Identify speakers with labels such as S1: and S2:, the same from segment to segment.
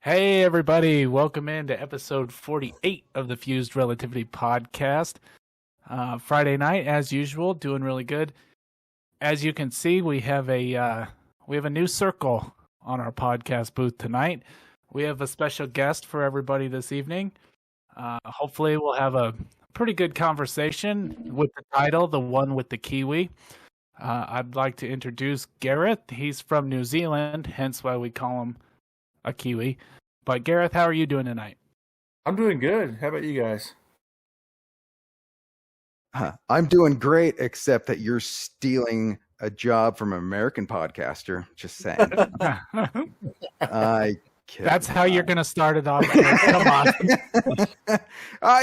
S1: Hey, everybody. Welcome into episode 48 of the Fuzed Relativity podcast. Friday night, as usual, doing really good. As you can see, we have a new circle on our podcast booth tonight. We have a special guest for everybody this evening. Hopefully, we'll have a pretty good conversation with the title, The One with the Kiwi. I'd like to introduce Gareth. He's from New Zealand, hence why we call him a Kiwi. But Gareth, how are you doing tonight?
S2: I'm doing good. How about you guys?
S3: I'm doing great, except that you're stealing a job from an American podcaster. Just saying.
S1: That's how you're going to start it off. Come
S3: on.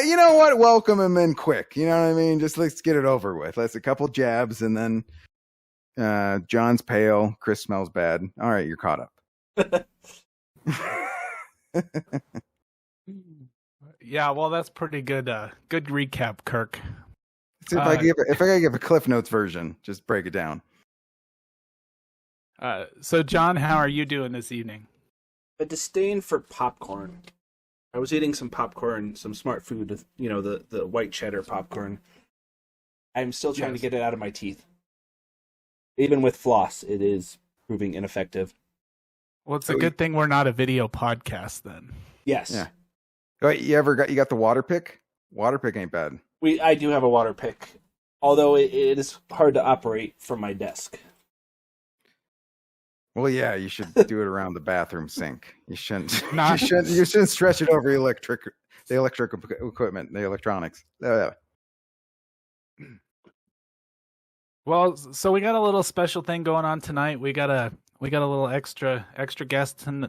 S3: You know what? Welcome him in quick. You know what I mean? Just let's get it over with. Let's a couple jabs, and then John's pale. Chris smells bad. All right, you're caught up.
S1: Yeah, well, that's pretty good. Good recap, Kirk.
S3: So if I gotta give a Cliff Notes version, just break it down.
S1: So, John, how are you doing this evening?
S4: A disdain for popcorn. I was eating some popcorn, some smart food, the white cheddar popcorn. I'm still trying to get it out of my teeth. Even with floss, it is proving ineffective.
S1: Well, it's a good thing we're not a video podcast then.
S4: Yes.
S3: Yeah. Wait, you got the water pick? Water pick ain't bad.
S4: I do have a water pick, although it is hard to operate from my desk.
S3: Well, yeah, you should do it around the bathroom sink. You shouldn't. You shouldn't stretch it over the electric equipment, the electronics.
S1: Well, so we got a little special thing going on tonight. We got a little extra guest, and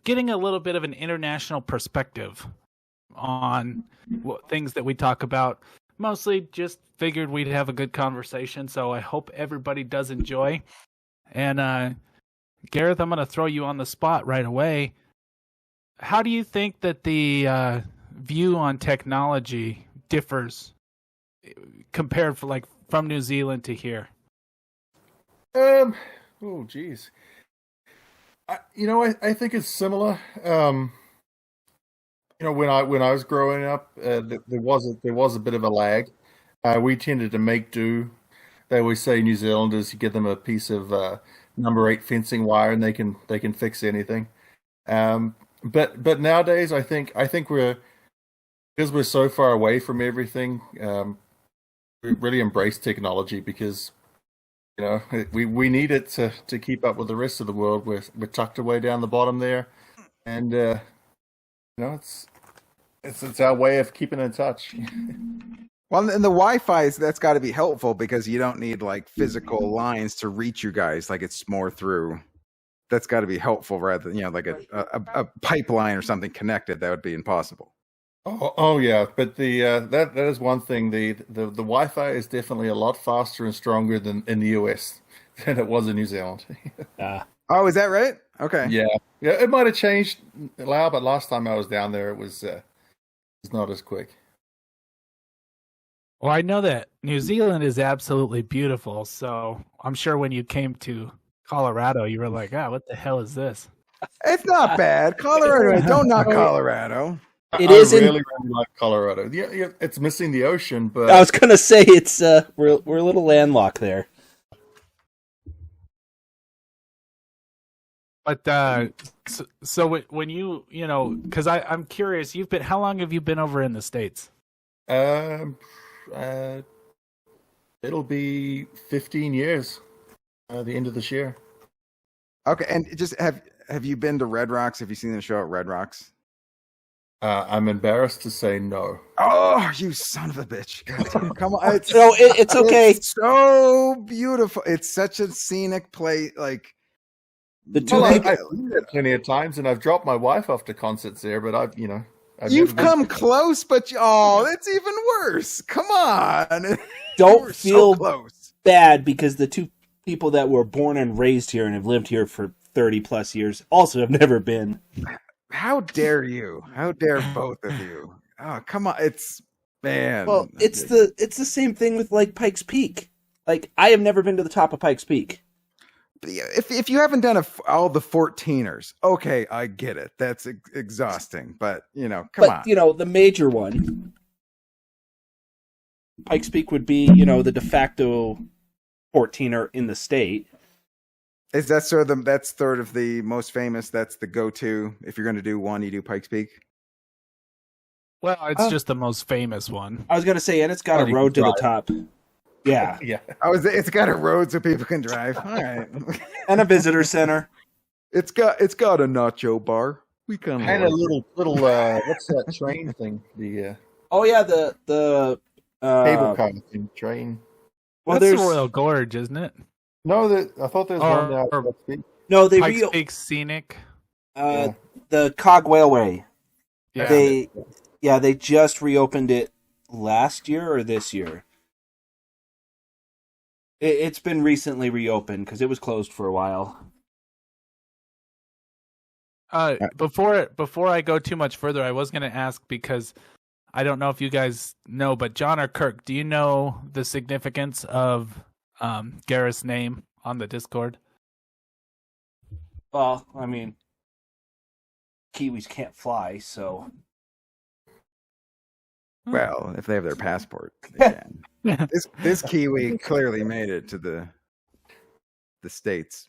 S1: getting a little bit of an international perspective on things that we talk about. Mostly just figured we'd have a good conversation, so I hope everybody does enjoy. And Gareth, I'm going to throw you on the spot right away. How do you think that the view on technology differs compared from New Zealand to here?
S2: Oh, geez. I think it's similar. When I was growing up, there was a bit of a lag. We tended to make do. They always say New Zealanders, you give them a piece of number 8 fencing wire and they can fix anything. But nowadays, I think because we're so far away from everything, we really embrace technology because we need it to keep up with the rest of the world. We're tucked away down the bottom there, and it's our way of keeping in touch.
S3: Well, and the Wi-Fi that's got to be helpful because you don't need physical lines to reach you guys. It's more through. That's got to be helpful rather than a pipeline or something connected. That would be impossible.
S2: Oh yeah, but that is one thing. The Wi-Fi is definitely a lot faster and stronger than in the US than it was in New Zealand.
S3: Oh, is that right? Okay.
S2: Yeah. It might have changed now, but last time I was down there, it was not as quick.
S1: Well, I know that New Zealand is absolutely beautiful, so I'm sure when you came to Colorado, you were like, what the hell is this?
S3: It's not bad. Colorado, don't knock Colorado.
S2: I really like Colorado. Yeah, it's missing the ocean, but
S4: I was gonna say it's we're a little landlocked there.
S1: But so when because I'm curious, how long have you been over in the States?
S2: It'll be 15 years. The end of this year.
S3: Okay, and just have you been to Red Rocks? Have you seen the show at Red Rocks?
S2: I'm embarrassed to say no.
S3: Oh, you son of a bitch! God, come on,
S4: it's okay.
S3: It's so beautiful. It's such a scenic place. I've
S2: been there plenty of times, and I've dropped my wife off to concerts there. But
S3: you've come close, but it's even worse. Come on,
S4: don't feel so bad because the two people that were born and raised here and have lived here for 30 plus years also have never been.
S3: How dare you? How dare both of you? Oh, come on.
S4: Well, it's the same thing with Pikes Peak. I have never been to the top of Pikes Peak.
S3: if you haven't done all the 14ers, okay, I get it. That's exhausting, but come on.
S4: The major one, Pikes Peak would be, the de facto 14er in the state.
S3: Is that that's sort of the most famous? That's the go-to. If you're going to do one, you do Pikes Peak.
S1: Well, it's just the most famous one.
S4: I was going to say, and it's got a road to the top. Yeah.
S2: Yeah.
S3: It's got a road so people can drive. All right.
S4: And a visitor center.
S3: It's got a nacho bar. We kind of
S2: And a little what's that train thing? The
S4: Oh yeah, the
S2: cable car thing, train.
S4: Well,
S1: That's
S4: there's
S1: Royal Gorge, isn't it?
S2: No, I thought there was one out at Pikes Peak.
S4: no they
S1: Pikes Peak Scenic.
S4: the Cog Whaleway.
S1: Yeah.
S4: They just reopened it last year or this year. It's been recently reopened because it was closed for a while.
S1: Before I go too much further, I was going to ask because I don't know if you guys know, but John or Kirk, do you know the significance of Gareth's name on the Discord?
S4: Well, I mean, Kiwis can't fly, so.
S3: Well, if they have their passport, they can. This Kiwi clearly made it to the States.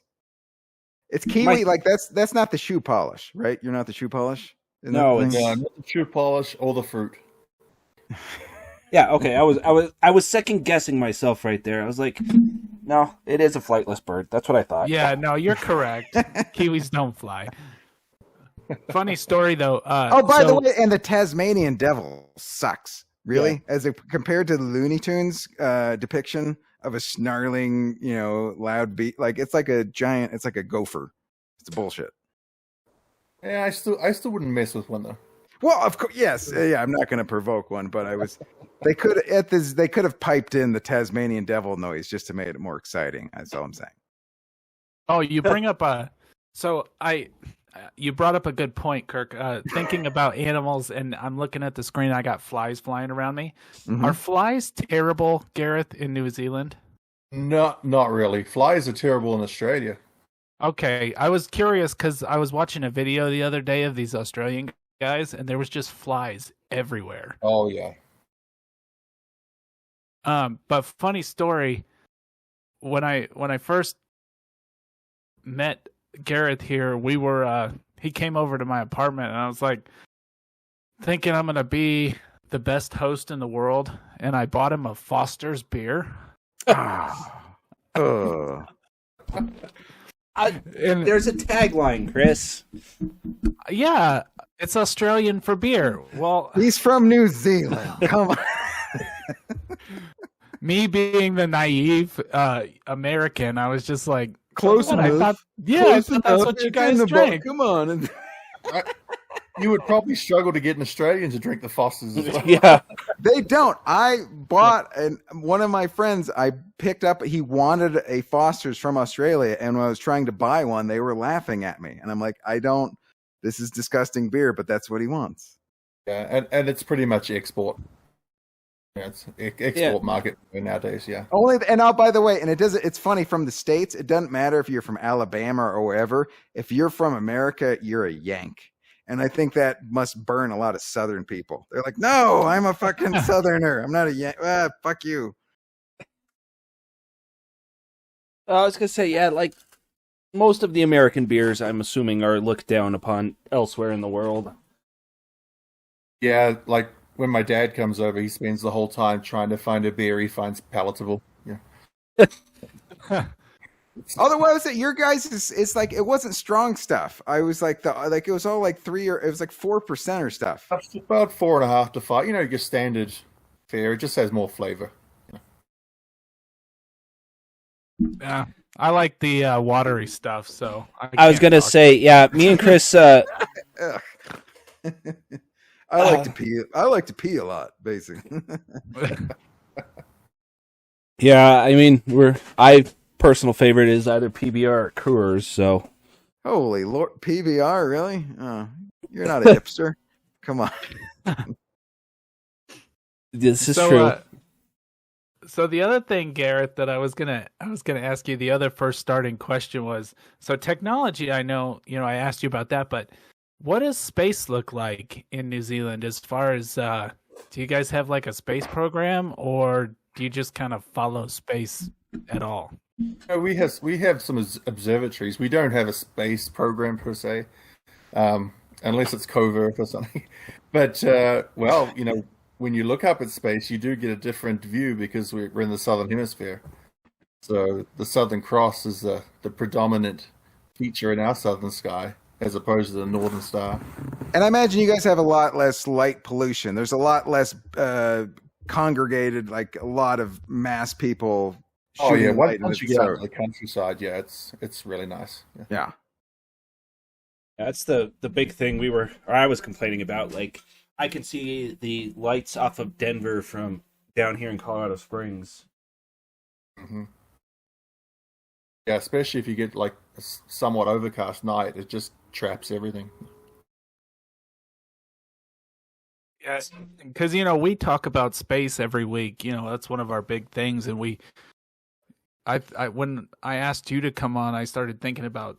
S3: It's Kiwi, like that's not the shoe polish, right? You're not the shoe polish?
S4: No,
S3: it's
S2: not the shoe polish or the fruit.
S4: Yeah, okay. I was second guessing myself right there. I was like, no, it is a flightless bird. That's what I thought.
S1: Yeah, no, you're correct. Kiwis don't fly. Funny story though.
S3: By the way, and the Tasmanian devil sucks. Really, as compared to the Looney Tunes depiction of a snarling, loud beat, like it's like a giant. It's like a gopher. It's bullshit.
S2: Yeah, I still wouldn't mess with one though.
S3: Well, of course, yes, yeah. I'm not going to provoke one, but they could have piped in the Tasmanian devil noise just to make it more exciting. That's all I'm saying.
S1: Oh, you bring up you brought up a good point, Kirk. Thinking about animals, and I'm looking at the screen. I got flies flying around me. Mm-hmm. Are flies terrible, Gareth, in New Zealand?
S2: Not really. Flies are terrible in Australia.
S1: Okay, I was curious because I was watching a video the other day of these Australian guys, and there was just flies everywhere.
S2: Oh yeah.
S1: But funny story. When I first met Gareth here, we were he came over to my apartment, and I was like thinking I'm gonna be the best host in the world, and I bought him a Foster's beer.
S4: There's a tagline, Chris.
S1: Yeah, it's Australian for beer. Well,
S3: he's from New Zealand. Come on.
S1: Me being the naive American, I was just like,
S3: close enough.
S1: I thought that's what you guys drank.
S3: Come on.
S2: You would probably struggle to get an Australian to drink the Fosters as well.
S4: Yeah.
S3: They don't. I bought, and one of my friends, I picked up, he wanted a Foster's from Australia, and when I was trying to buy one, they were laughing at me. And I'm like, this is disgusting beer, but that's what he wants.
S2: Yeah, and it's pretty much export. Yeah, it's export market nowadays, yeah.
S3: By the way, and it's funny, from the States, it doesn't matter if you're from Alabama or wherever. If you're from America, you're a Yank. And I think that must burn a lot of Southern people. They're like, no, I'm a fucking Southerner. I'm not a Yank. Fuck you.
S4: I was going to say, yeah, like most of the American beers, I'm assuming, are looked down upon elsewhere in the world.
S2: Yeah, like when my dad comes over, he spends the whole time trying to find a beer he finds palatable. Yeah.
S3: Otherwise, your guys it's like it wasn't strong stuff. I was like it was all like 4% or stuff.
S2: That's about 4.5 to 5. Your standard fare. It just has more flavor.
S1: Yeah, I like the watery stuff. So
S4: I was gonna say, yeah, me and Chris.
S3: I like to pee. I like to pee a lot, basically.
S4: Yeah, I mean, personal favorite is either PBR or Coors, so.
S3: Holy Lord, PBR, really? Oh, you're not a hipster. Come on.
S4: This is true.
S1: So the other thing, Garrett, that I was gonna ask you, the other first starting question was, so technology, I know, I asked you about that, but what does space look like in New Zealand as far as do you guys have like a space program, or do you just kind of follow space at all?
S2: We have some observatories. We don't have a space program per se, unless it's covert or something. But well, when you look up at space, you do get a different view because we're in the southern hemisphere. So the Southern Cross is the predominant feature in our southern sky, as opposed to the Northern Star.
S3: And I imagine you guys have a lot less light pollution. There's a lot less congregated, like a lot of mass people.
S2: Oh yeah,
S3: once
S2: you get out to the countryside, yeah, it's really nice.
S3: Yeah.
S4: That's the big thing I was complaining about. Like, I can see the lights off of Denver from down here in Colorado Springs.
S2: Mm-hmm. Yeah, especially if you get like a somewhat overcast night, it just traps everything.
S1: Yes, because we talk about space every week. That's one of our big things, and when I asked you to come on, I started thinking about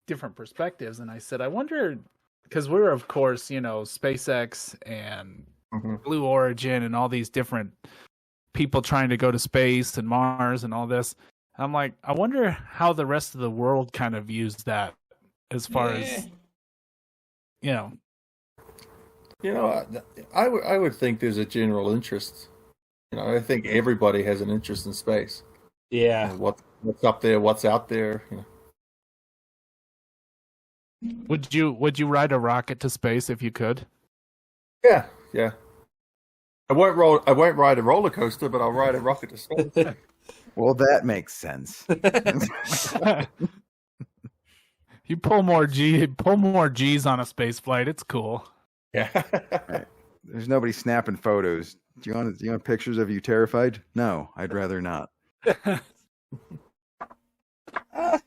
S1: different perspectives, and I said, I wonder, because we're of course SpaceX and Blue Origin and all these different people trying to go to space and Mars and all this. I'm like, I wonder how the rest of the world kind of views that, as far as
S2: I would think there's a general interest. I think everybody has an interest in space.
S4: Yeah.
S2: What's up there? What's out there?
S1: Would you ride a rocket to space if you could?
S2: Yeah. I won't ride a roller coaster, but I'll ride a rocket to space.
S3: Well, that makes sense.
S1: You pull more G's on a space flight. It's cool.
S2: Yeah.
S3: Right. There's nobody snapping photos. Do you want pictures of you terrified? No, I'd rather not.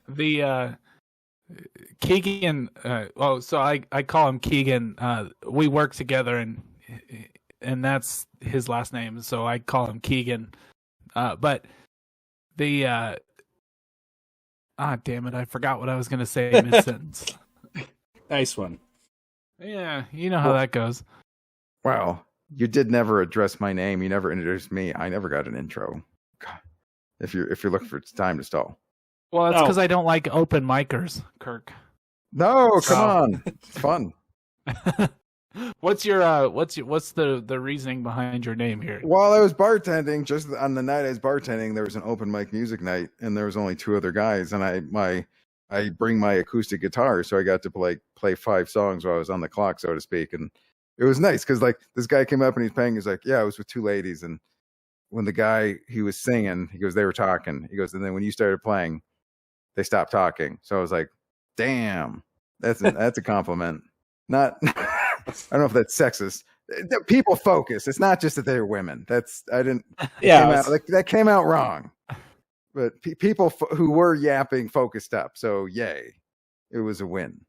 S1: The Keegan, so I call him Keegan. We work together, and that's his last name, so I call him Keegan. But the damn it, I forgot what I was gonna say mid sentence.
S4: Nice one.
S1: Yeah, you know how that goes.
S3: Wow, you did never address my name. You never introduced me. I never got an intro. God. If you're looking for time to stall.
S1: Well, it's because I don't like open micers, Kirk.
S3: No, come on, it's fun.
S1: What's the reasoning behind your name here?
S3: While I was bartending, just on the night I was bartending, there was an open mic music night, and there was only 2 other guys, and I bring my acoustic guitar, so I got to play 5 songs while I was on the clock, so to speak, and it was nice because like this guy came up and he's playing. He's like, "Yeah, I was with 2 ladies," and when the guy he was singing, he goes, "They were talking." He goes, "And then when you started playing, they stopped talking." So I was like, "Damn, that's a compliment." Not, I don't know if that's sexist. People focus. It's not just that they're women. That came out wrong. But people who were yapping focused up. So yay, it was a win.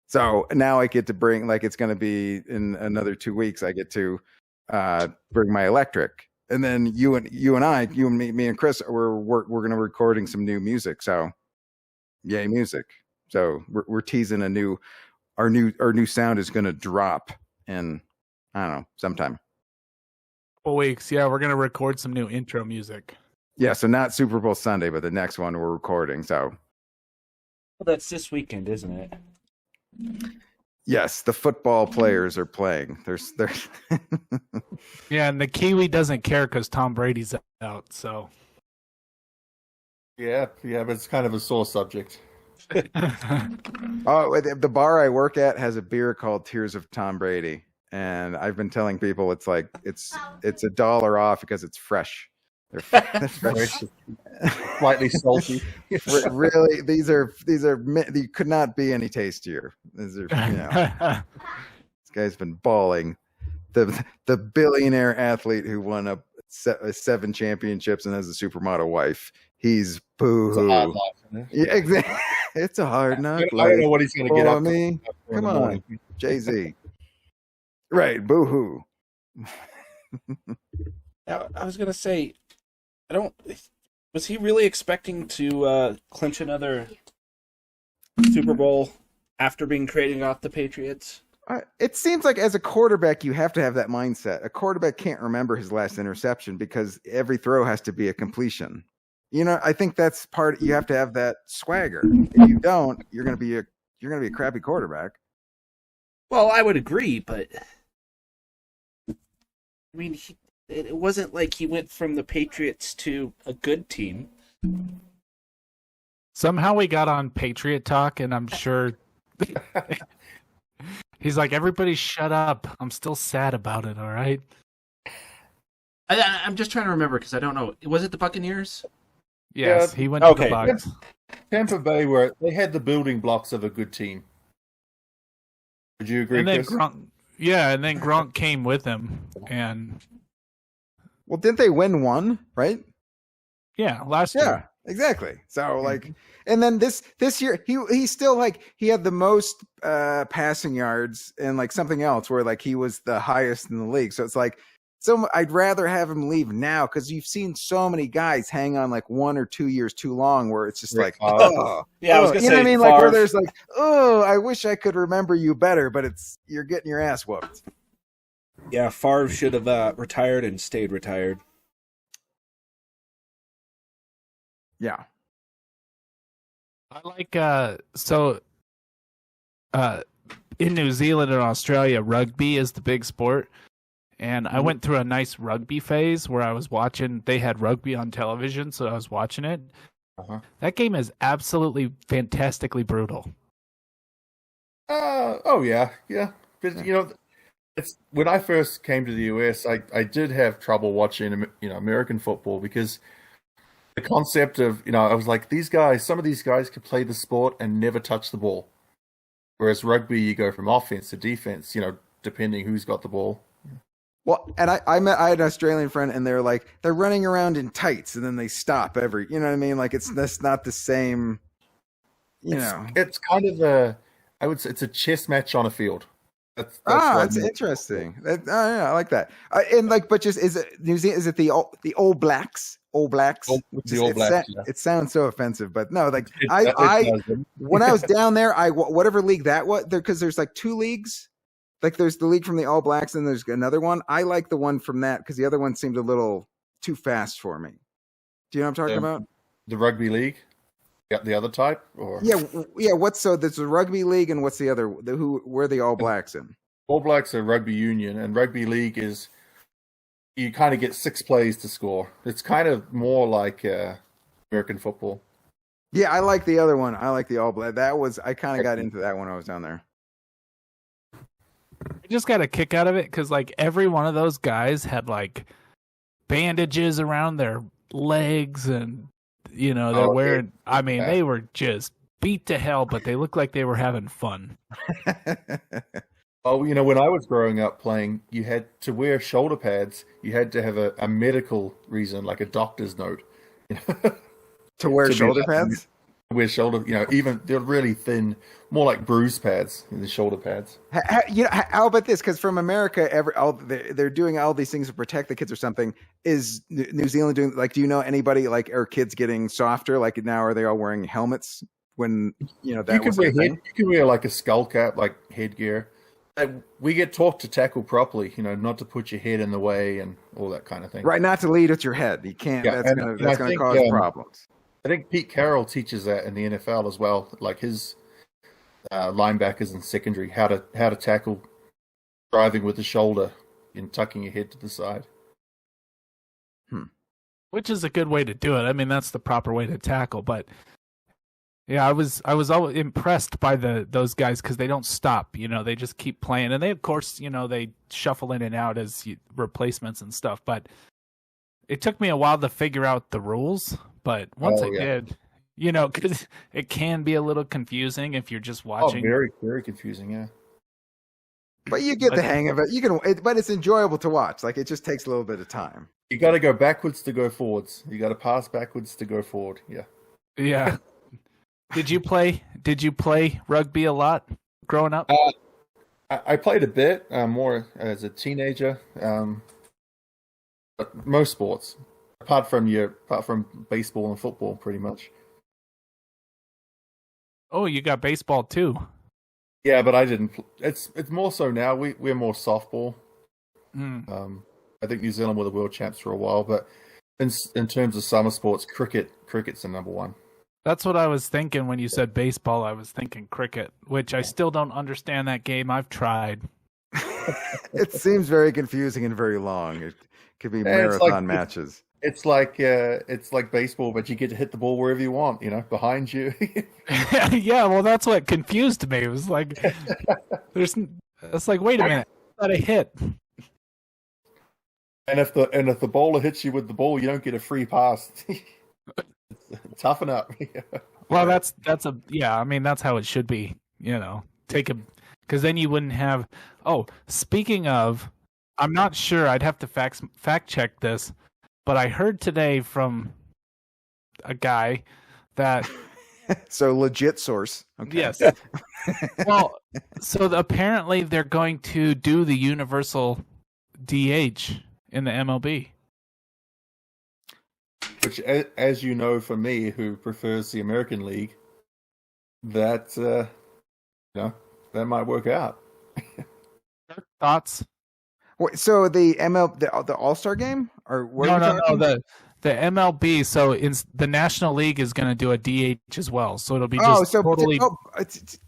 S3: So now I get to bring, like, it's going to be in another 2 weeks. I get to bring my electric, and then you and me and Chris, we're going to be recording some new music. So yay, music. So we're teasing our new sound is going to drop in, I don't know, sometime.
S1: Couple weeks. Yeah, we're going to record some new intro music.
S3: Yeah, so not Super Bowl Sunday, but the next one we're recording. So,
S4: well, that's this weekend, isn't it?
S3: Yes, the football players are playing. There's
S1: Yeah, and the Kiwi doesn't care because Tom Brady's out. So
S2: yeah, but it's kind of a sore subject.
S3: Oh, the bar I work at has a beer called Tears of Tom Brady, and I've been telling people it's $1 off because it's fresh. They're fresh.
S2: Slightly salty.
S3: Really, these are you could not be any tastier. These are, this guy's been balling. The billionaire athlete who won 7 championships and has a supermodel wife. He's boo-hoo. Yeah, exactly. It's a hard knock.
S2: I don't know what he's going to get up
S3: me. Come on, Jay-Z. Right, boo-hoo.
S4: I was gonna say, I don't. Was he really expecting to clinch another Super Bowl after being traded off the Patriots?
S3: It seems like as a quarterback, you have to have that mindset. A quarterback can't remember his last interception because every throw has to be a completion. I think that's part. You have to have that swagger. If you don't, you're gonna be a crappy quarterback.
S4: Well, I would agree, but I mean, it wasn't like he went from the Patriots to a good team.
S1: Somehow we got on Patriot Talk, and I'm sure he's like, everybody shut up. I'm still sad about it, all right?
S4: I'm just trying to remember because I don't know. Was it the Buccaneers?
S1: Yes, he went to the Bucs.
S2: Tampa Bay, where they had the building blocks of a good team. Would you agree,
S1: and then
S2: Chris?
S1: and then Gronk came with him. And
S3: well, didn't they win one, right?
S1: Yeah, last year.
S3: Yeah, exactly. So like, and then this year he still he had the most passing yards and like something else where like he was the highest in the league. So it's like, so I'd rather have him leave now because you've seen so many guys hang on like 1 or 2 years too long where it's just like, oh,
S4: yeah, I was gonna say,
S3: what I mean?
S4: Favre.
S3: Like where there's like, oh, I wish I could remember you better, but you're getting your ass whooped.
S4: Yeah, Favre should have retired and stayed retired.
S3: Yeah.
S1: I like in New Zealand and Australia, rugby is the big sport. And I went through a nice rugby phase where I was watching, they had rugby on television, so I was watching it.
S2: Uh-huh.
S1: That game is absolutely fantastically brutal.
S2: Oh yeah. But it's when I first came to the US, I did have trouble watching American football because the concept of I was like, some of these guys could play the sport and never touch the ball, whereas rugby you go from offense to defense, depending who's got the ball.
S3: Well, and I had an Australian friend, and they're like, they're running around in tights, and then they stop you know what I mean? Like that's not the same.
S2: It's kind of I would say it's a chess match on a field.
S3: That's interesting. Yeah, I like that. And like, but just is it New Zealand? Is it the All Blacks? All Blacks.
S2: The All Blacks.
S3: It sounds so offensive, but no. Like when I was down there, whatever league that was there because there's like 2 leagues. Like there's the league from the All Blacks and there's another one. I like the one from that because the other one seemed a little too fast for me. Do you know what I'm talking about?
S2: The rugby league. Got the other type, or
S3: yeah. There's a rugby league and what's the other? Where are the All Blacks in?
S2: All Blacks are rugby union, and rugby league is you kind of get 6 plays to score. It's kind of more like American football.
S3: Yeah, I like the other one. I like the All Black. I kind of got into that when I was down there.
S1: I just got a kick out of it because like every one of those guys had like bandages around their legs and they're wearing. I mean, they were just beat to hell, but they looked like they were having fun.
S2: Oh, when I was growing up playing, you had to wear shoulder pads. You had to have a medical reason, like a doctor's note.
S3: To wear shoulder pads?
S2: Wear shoulder, even they're really thin, more like bruise pads than the shoulder pads.
S3: How about this? Because from America, they're doing all these things to protect the kids or something. Is New Zealand doing do you know anybody are kids getting softer? Like now, are they all wearing helmets? When that
S2: you can wear like a skull cap, like headgear. We get taught to tackle properly, not to put your head in the way and all that kind of thing.
S3: Right, not to lead with your head. You can't. Yeah, that's going to cause problems.
S2: I think Pete Carroll teaches that in the NFL as well, like his linebackers in secondary, how to tackle driving with the shoulder and tucking your head to the side.
S1: Which is a good way to do it. I mean, that's the proper way to tackle. But yeah, I was always impressed by those guys because they don't stop. They just keep playing, and they of course they shuffle in and out as replacements and stuff. But it took me a while to figure out the rules. But once I did, because it can be a little confusing if you're just watching.
S2: Oh, very, very confusing, yeah.
S3: But you get the hang of it. But it's enjoyable to watch. Like it just takes a little bit of time.
S2: You got to go backwards to go forwards. You got to pass backwards to go forward. Yeah.
S1: Yeah. Did you play rugby a lot growing up?
S2: I played a bit more as a teenager. But most sports, apart from baseball and football, pretty much.
S1: Oh, you got baseball too.
S2: Yeah, but I didn't. It's more so now. We're more softball. I think New Zealand were the world champs for a while, but in terms of summer sports, cricket's the number one.
S1: That's what I was thinking when you said baseball. I was thinking cricket, which I still don't understand that game. I've tried.
S3: It seems very confusing and very long. It could be marathon matches.
S2: It's like baseball, but you get to hit the ball wherever you want. Behind you.
S1: Yeah, well, that's what confused me. It was like, it's like, wait a minute, I got a hit.
S2: And if the bowler hits you with the ball, you don't get a free pass. Toughen up.
S1: Well, that's I mean, that's how it should be. Because then you wouldn't have. Oh, speaking of, I'm not sure. I'd have to fact check this, but I heard today from a guy that.
S3: So legit source. Okay.
S1: Yes. Well, so apparently they're going to do the universal DH in the MLB.
S2: Which, as you know, for me, who prefers the American League, that that might work out.
S1: Thoughts?
S3: Wait, so the the All-Star game, or what
S1: no, the MLB. So in the National League is going to do a DH as well. So it'll be totally.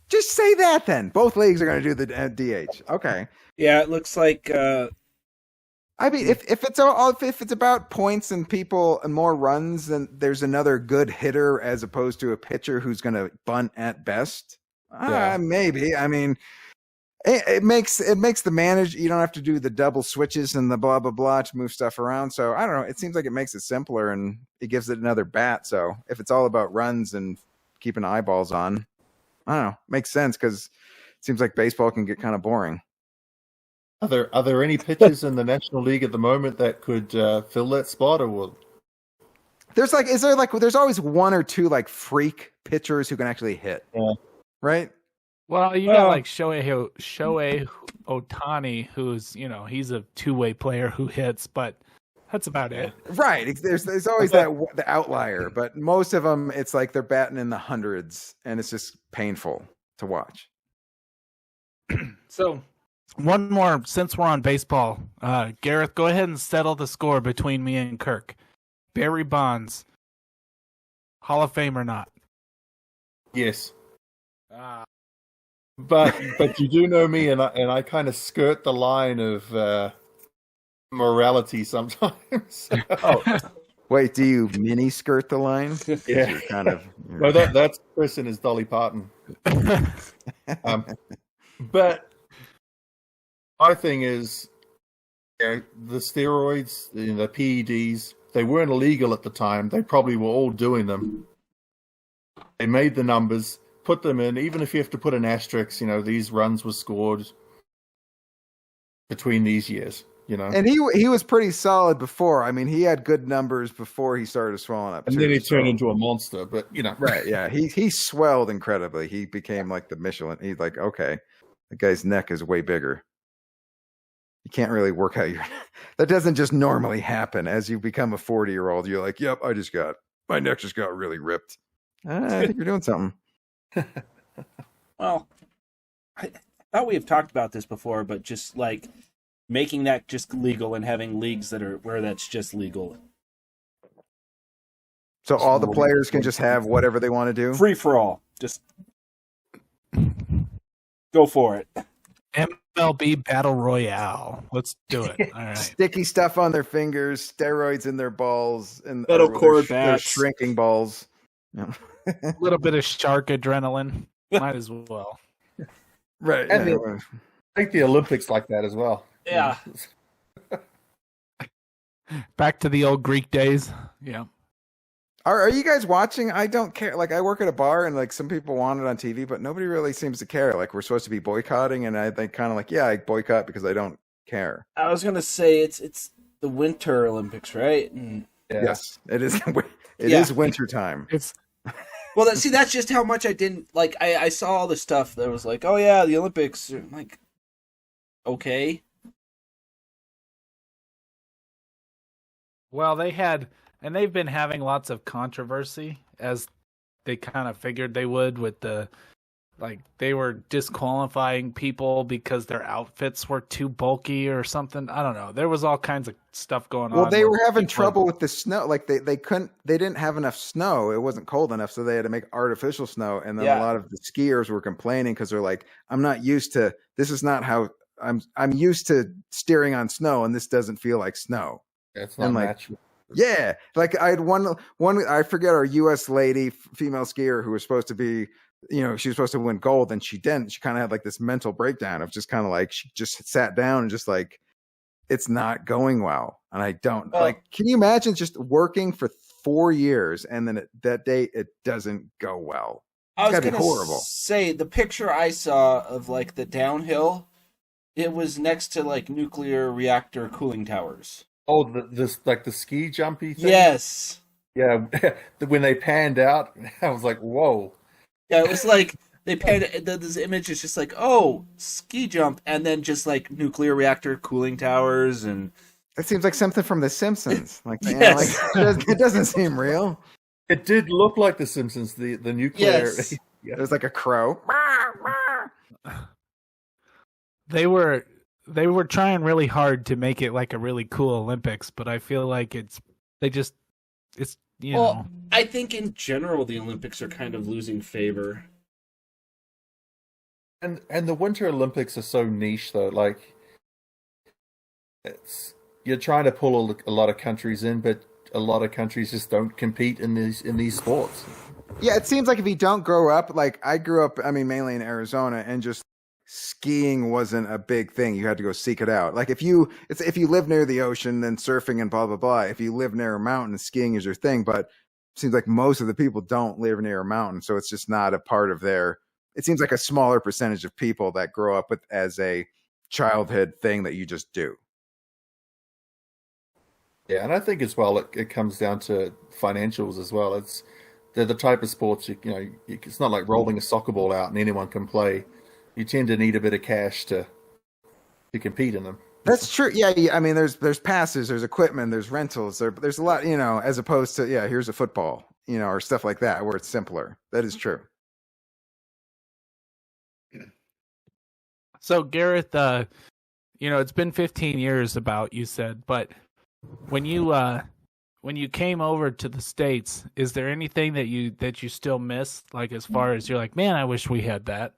S3: Just say that then. Both leagues are going to do the DH. Okay.
S4: Yeah, it looks like.
S3: I mean, if it's about points and people and more runs, then there's another good hitter as opposed to a pitcher who's going to bunt at best. Maybe. I mean, it makes the manager. You don't have to do the double switches and the blah blah blah to move stuff around. So I don't know. It seems like it makes it simpler and it gives it another bat. So if it's all about runs and keeping eyeballs on, I don't know. Makes sense because it seems like baseball can get kind of boring.
S2: Are there any pitchers in the National League at the moment that could fill that spot, or
S3: there's always one or two like freak pitchers who can actually hit, right?
S1: Well, you got like Shohei Ohtani, who's he's a two-way player who hits, but that's about it.
S3: Right? There's always the outlier, but most of them it's like they're batting in the hundreds, and it's just painful to watch.
S1: So. One more, since we're on baseball. Gareth, go ahead and settle the score between me and Kirk. Barry Bonds, Hall of Fame or not?
S2: Yes. But you do know me, and I kind of skirt the line of morality sometimes.
S3: Wait, do you mini skirt the line?
S2: Yeah,
S3: you're kind of.
S2: No, that's Chris and his Dolly Parton. But. My thing is, the steroids, the PEDs, they weren't illegal at the time. They probably were all doing them. They made the numbers, put them in, even if you have to put an asterisk, these runs were scored between these years, And
S3: he was pretty solid before. I mean, he had good numbers before he started swelling up.
S2: And then he turned into a monster, but,
S3: Right, yeah. He swelled incredibly. He became like the Michelin. He's like, okay, the guy's neck is way bigger. You can't really work out that doesn't just normally happen. As you become a 40-year-old, you're like, yep, my neck just got really ripped. I think you're doing something.
S4: Well, I thought we have talked about this before, but just like making that just legal and having leagues that are where that's just legal.
S3: So all the players can just have whatever they want to do?
S4: Free for all. Just go for it.
S1: MLB Battle Royale. Let's do it. All right.
S3: Sticky stuff on their fingers, steroids in their balls, and
S4: metal cord bats,
S3: shrinking balls.
S1: A little bit of shark adrenaline. Might as well.
S3: Right.
S2: And I think the Olympics like that as well.
S4: Yeah.
S1: Back to the old Greek days. Yeah.
S3: Are you guys watching? I don't care. Like, I work at a bar, and like some people want it on TV, but nobody really seems to care. Like, we're supposed to be boycotting, and I think kind of like, I boycott because I don't care.
S4: I was gonna say it's the Winter Olympics, right? And
S3: yes, it is. It is winter time.
S1: It's
S4: that's just how much I didn't like. I saw all the stuff that was like, oh yeah, the Olympics. I'm like, okay.
S1: Well, they've been having lots of controversy as they kind of figured they would with they were disqualifying people because their outfits were too bulky or something. I don't know. There was all kinds of stuff going on.
S3: Well, they were having trouble with the snow. Like they didn't have enough snow. It wasn't cold enough, so they had to make artificial snow. And then a lot of the skiers were complaining because they're like, I'm not used to this. Is not how I'm used to steering on snow, and this doesn't feel like snow.
S2: It's not natural.
S3: Yeah, like I had one. I forget our U.S. lady, female skier, who was supposed to be, she was supposed to win gold, and she didn't. She kind of had like this mental breakdown of just kind of like she just sat down and just like, it's not going well, and I don't like. Can you imagine just working for 4 years and then that day it doesn't go well?
S4: I was going to say the picture I saw of like the downhill, it was next to like nuclear reactor cooling towers.
S2: Oh, this like the ski jumpy thing?
S4: Yes.
S2: Yeah. When they panned out, I was like, whoa.
S4: Yeah, it was like they panned this image is just like, oh, ski jump, and then just like nuclear reactor cooling towers, and
S3: it seems like something from The Simpsons. Like,
S4: yes.
S3: It doesn't seem real.
S2: It did look like The Simpsons, the nuclear.
S4: Yes.
S3: Yeah. It was like a crow.
S1: They were trying really hard to make it like a really cool Olympics, but I feel like it's you know.
S4: I think in general the Olympics are kind of losing favor.
S2: And the Winter Olympics are so niche though. Like, you're trying to pull a lot of countries in, but a lot of countries just don't compete in these sports.
S3: Yeah, it seems like if you don't grow up, like I grew up, mainly in Arizona, and just skiing wasn't a big thing. You had to go seek it out. Like if you live near the ocean, then surfing and blah blah blah. If you live near a mountain, skiing is your thing. But it seems like most of the people don't live near a mountain, so it's just not a part of their. It seems like a smaller percentage of people that grow up with as a childhood thing that you just do.
S2: Yeah, and I think as well it comes down to financials as well. They're the type of sports it's not like rolling a soccer ball out and anyone can play. You tend to need a bit of cash to compete in them.
S3: That's true. Yeah. There's passes, there's equipment, there's rentals, there's a lot, as opposed to here's a football, or stuff like that where it's simpler. That is true.
S1: So Gareth, it's been 15 years about you said, but when you came over to the States, is there anything that you still miss? Like as far as you're like, man, I wish we had that.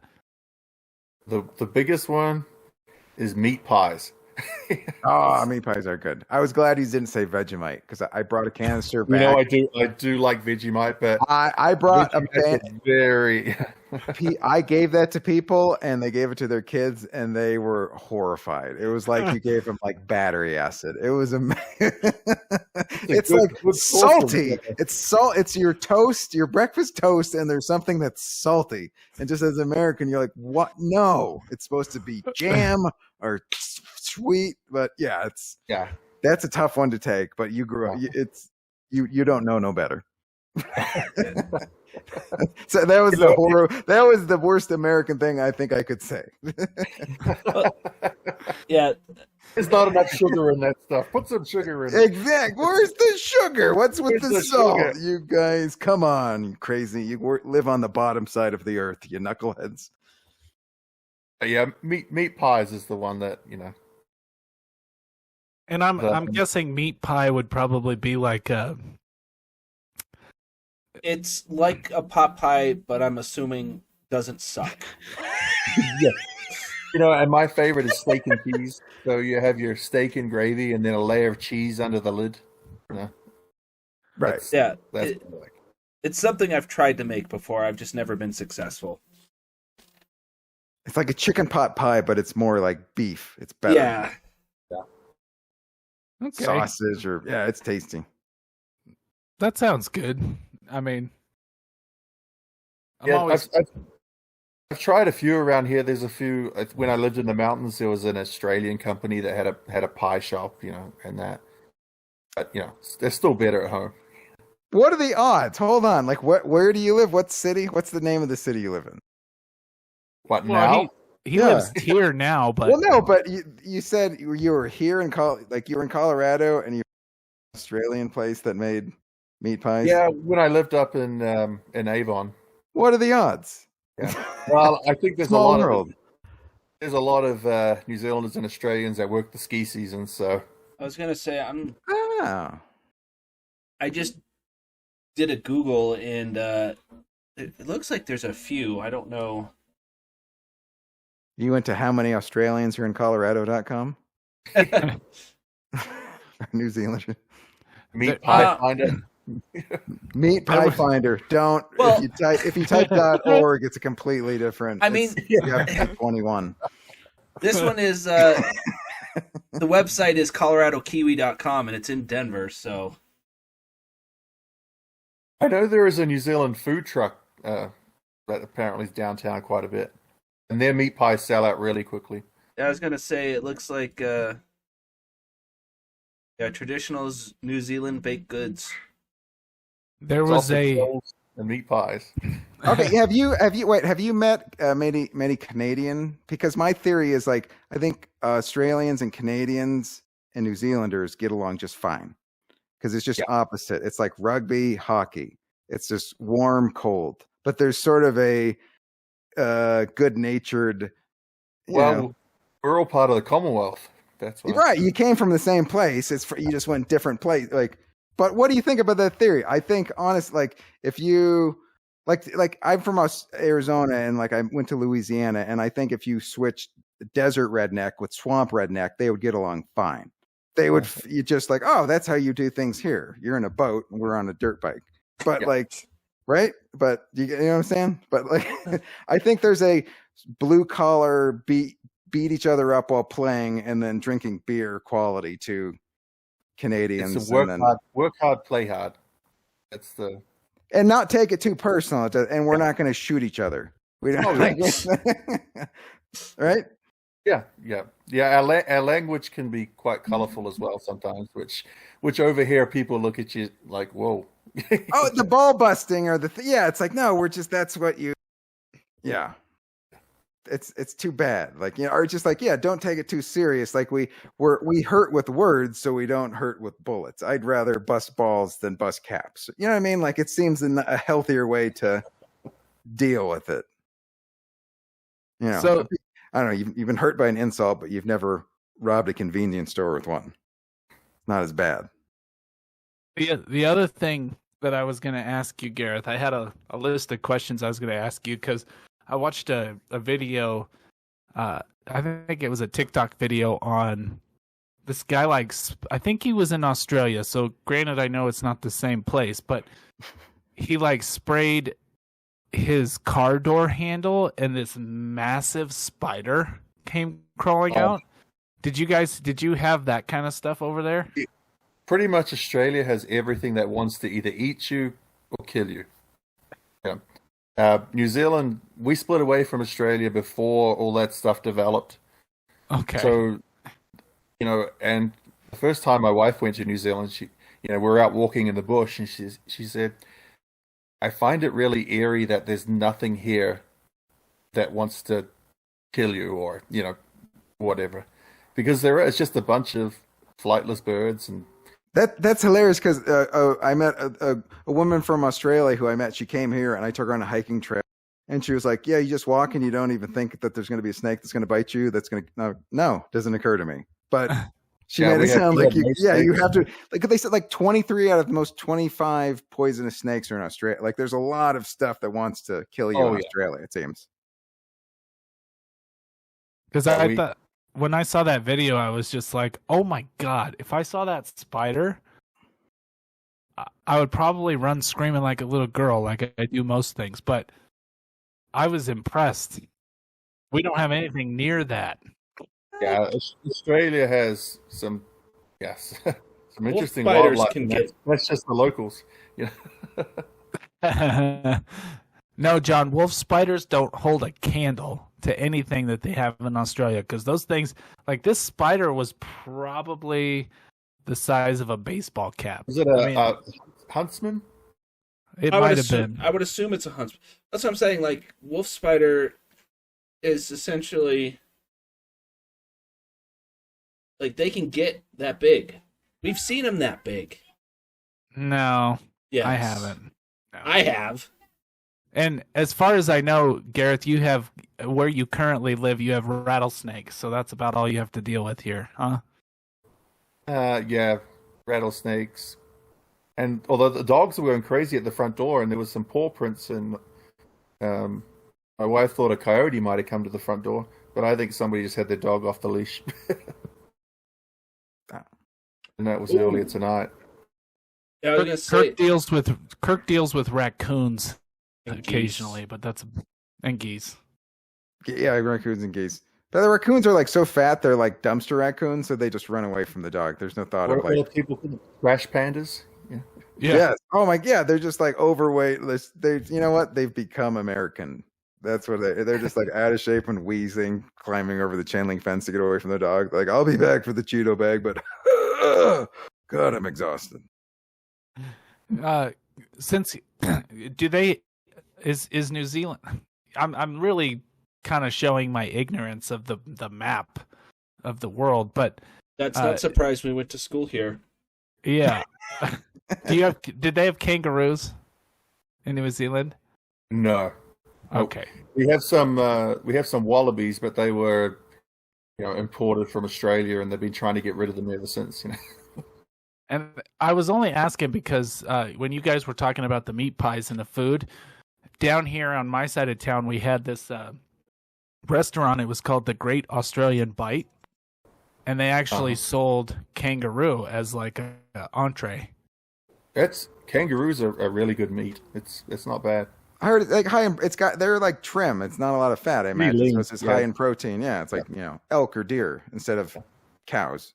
S2: The biggest one is meat pies.
S3: Meat pies are good. I was glad he didn't say Vegemite because I brought a canister back.
S2: I do like Vegemite, but
S3: I brought a
S2: very.
S3: I gave that to people, and they gave it to their kids, and they were horrified. It was like you gave them like battery acid. It was amazing. It's good salty. It's your toast, your breakfast toast, and there's something that's salty. And just as an American, you're like, what? No, it's supposed to be jam or sweet. But that's a tough one to take. But you grew up. You don't know no better. So that was the horror. That was the worst American thing I think I could say.
S4: Yeah,
S2: there's not enough sugar in that stuff. Put some sugar in it.
S3: Exactly. Where's the sugar? What's with the salt? Sugar? You guys, come on, you crazy. You live on the bottom side of the earth, you knuckleheads.
S2: Yeah, meat pies is the one that
S1: And I'm guessing meat pie would probably be like a.
S4: It's like a pot pie, but I'm assuming doesn't suck.
S2: Yeah. And my favorite is steak and cheese. So you have your steak and gravy and then a layer of cheese under the lid.
S3: Right.
S4: It's something I've tried to make before. I've just never been successful.
S3: It's like a chicken pot pie, but it's more like beef. It's better.
S4: Yeah.
S1: Okay.
S3: Sausage it's tasty.
S1: That sounds good.
S2: I've tried a few around here. There's a few. When I lived in the mountains, there was an Australian company that had a pie shop, and that. But they're still better at home.
S3: What are the odds? Hold on. Like, where do you live? What city? What's the name of the city you live in?
S2: What now?
S1: He lives here now, but
S3: no. But you said you were here in you were in Colorado, and you Australian place that made meat pies?
S2: Yeah, when I lived up in Avon.
S3: What are the odds?
S2: Yeah. Well, I think there's
S3: Small
S2: a lot
S3: world.
S2: of there's a lot of New Zealanders and Australians that work the ski season, so
S4: I was gonna say
S3: Ah.
S4: I just did a Google and it looks like there's a few. I don't know.
S3: You went to how many Australians are in Colorado.com? New Zealand.
S2: meat pie finder.
S3: Meat Pie Finder. Don't.
S4: Well-
S3: if you type .org, it's a completely different.
S4: I mean,
S3: you have to pick 21.
S4: this one is the website is coloradokiwi.com and it's in Denver, so
S2: I know there is a New Zealand food truck that apparently is downtown quite a bit, and their meat pies sell out really quickly.
S4: I was gonna say it looks like traditional New Zealand baked goods.
S1: There
S2: It's
S1: was
S2: also
S1: a
S2: rolls and meat pies.
S3: Okay, have you met many Canadian? Because my theory is like I think Australians and Canadians and New Zealanders get along just fine because it's just opposite. It's like rugby, hockey. It's just warm, cold. But there's sort of a good-natured.
S2: Well, we're all part of the Commonwealth. That's why.
S3: Right. You came from the same place. You just went different place. Like, but what do you think about that theory? I think honestly, like if you like I'm from Arizona and like I went to Louisiana, and I think if you switched desert redneck with swamp redneck, they would get along fine. They would you just like, oh, that's how you do things here. You're in a boat and we're on a dirt bike. But like, right? But you know what I'm saying? But like, I think there's a blue collar beat each other up while playing and then drinking beer quality to Canadians.
S2: It's a work hard, play hard. That's the
S3: and not take it too personal. And we're not going to shoot each other. We don't. Right?
S2: Yeah. Our language can be quite colorful as well sometimes, which over here people look at you like, whoa.
S3: Oh, the ball busting or it's like no, we're just that's what you. Yeah. It's too bad, like or just like don't take it too serious. Like we hurt with words, so we don't hurt with bullets. I'd rather bust balls than bust caps. You know what I mean? Like it seems a healthier way to deal with it. So I don't know. You've been hurt by an insult, but you've never robbed a convenience store with one. Not as bad.
S1: The other thing that I was going to ask you, Gareth, I had a list of questions I was going to ask you because I watched a video, I think it was a TikTok video on this guy, I think he was in Australia, so granted I know it's not the same place, but he sprayed his car door handle and this massive spider came crawling out. Did you have that kind of stuff over there?
S2: Pretty much Australia has everything that wants to either eat you or kill you. Yeah. New Zealand, we split away from Australia before all that stuff developed.
S1: Okay.
S2: So, and the first time my wife went to New Zealand, we were out walking in the bush, and she said, "I find it really eerie that there's nothing here that wants to kill you or whatever, because it's just a bunch of flightless birds and."
S3: That's hilarious because I met a woman from Australia who I met. She came here and I took her on a hiking trail, and she was like, "Yeah, you just walk and you don't even think that there's going to be a snake that's going to bite you. That's going to no, doesn't occur to me." But she made it sound like you have to. Like they said, 23 out of the most 25 poisonous snakes are in Australia. Like there's a lot of stuff that wants to kill you in Australia. It seems.
S1: Because I thought. When I saw that video, I was just like, oh my God, if I saw that spider, I would probably run screaming like a little girl, like I do most things. But I was impressed. We don't have anything near that.
S2: Yeah, Australia has some interesting
S4: spiders
S2: wildlife. That's just the locals.
S1: No, John, wolf spiders don't hold a candle to anything that they have in Australia because those things, like this spider was probably the size of a baseball cap.
S2: Is it a huntsman?
S1: It might have been.
S4: I would assume it's a huntsman. That's what I'm saying. Like, wolf spider is essentially like they can get that big. We've seen them that big.
S1: No,
S4: Yes.
S1: I haven't. No.
S4: I have.
S1: And as far as I know, Gareth, you have where you currently live. You have rattlesnakes, so that's about all you have to deal with here, huh?
S2: Yeah, rattlesnakes. And although the dogs were going crazy at the front door, and there was some paw prints, and my wife thought a coyote might have come to the front door, but I think somebody just had their dog off the leash. And that was earlier tonight.
S4: Yeah, I was gonna say,
S1: Kirk deals with raccoons
S4: And
S1: occasionally, but and geese.
S3: Yeah, raccoons and geese. But the raccoons are like so fat, they're like dumpster raccoons, so they just run away from the dog. There's no thought
S2: What
S3: of
S2: are
S3: like
S2: people call them? Trash pandas? Yeah.
S3: Yes. Oh my, yeah, they're just like overweight. They, you know what? They've become American. That's what they're just like out of shape and wheezing, climbing over the chain link fence to get away from the dog. Like, I'll be back for the Cheeto bag, but God, I'm exhausted.
S1: Since is New Zealand? I'm really kind of showing my ignorance of the map of the world, but
S4: that's not surprised we went to school here.
S1: Yeah. Did they have kangaroos in New Zealand?
S2: No.
S1: Okay.
S2: We have some wallabies, but they were, imported from Australia, and they've been trying to get rid of them ever since.
S1: And I was only asking because when you guys were talking about the meat pies and the food, down here on my side of town, we had this restaurant. It was called the Great Australian Bite, and they actually sold kangaroo as like a entree.
S2: Kangaroos are really good meat. It's not bad.
S3: I heard like they're like trim. It's not a lot of fat, I imagine.
S2: Lean,
S3: So it's just high in protein. Yeah, it's like elk or deer instead of cows.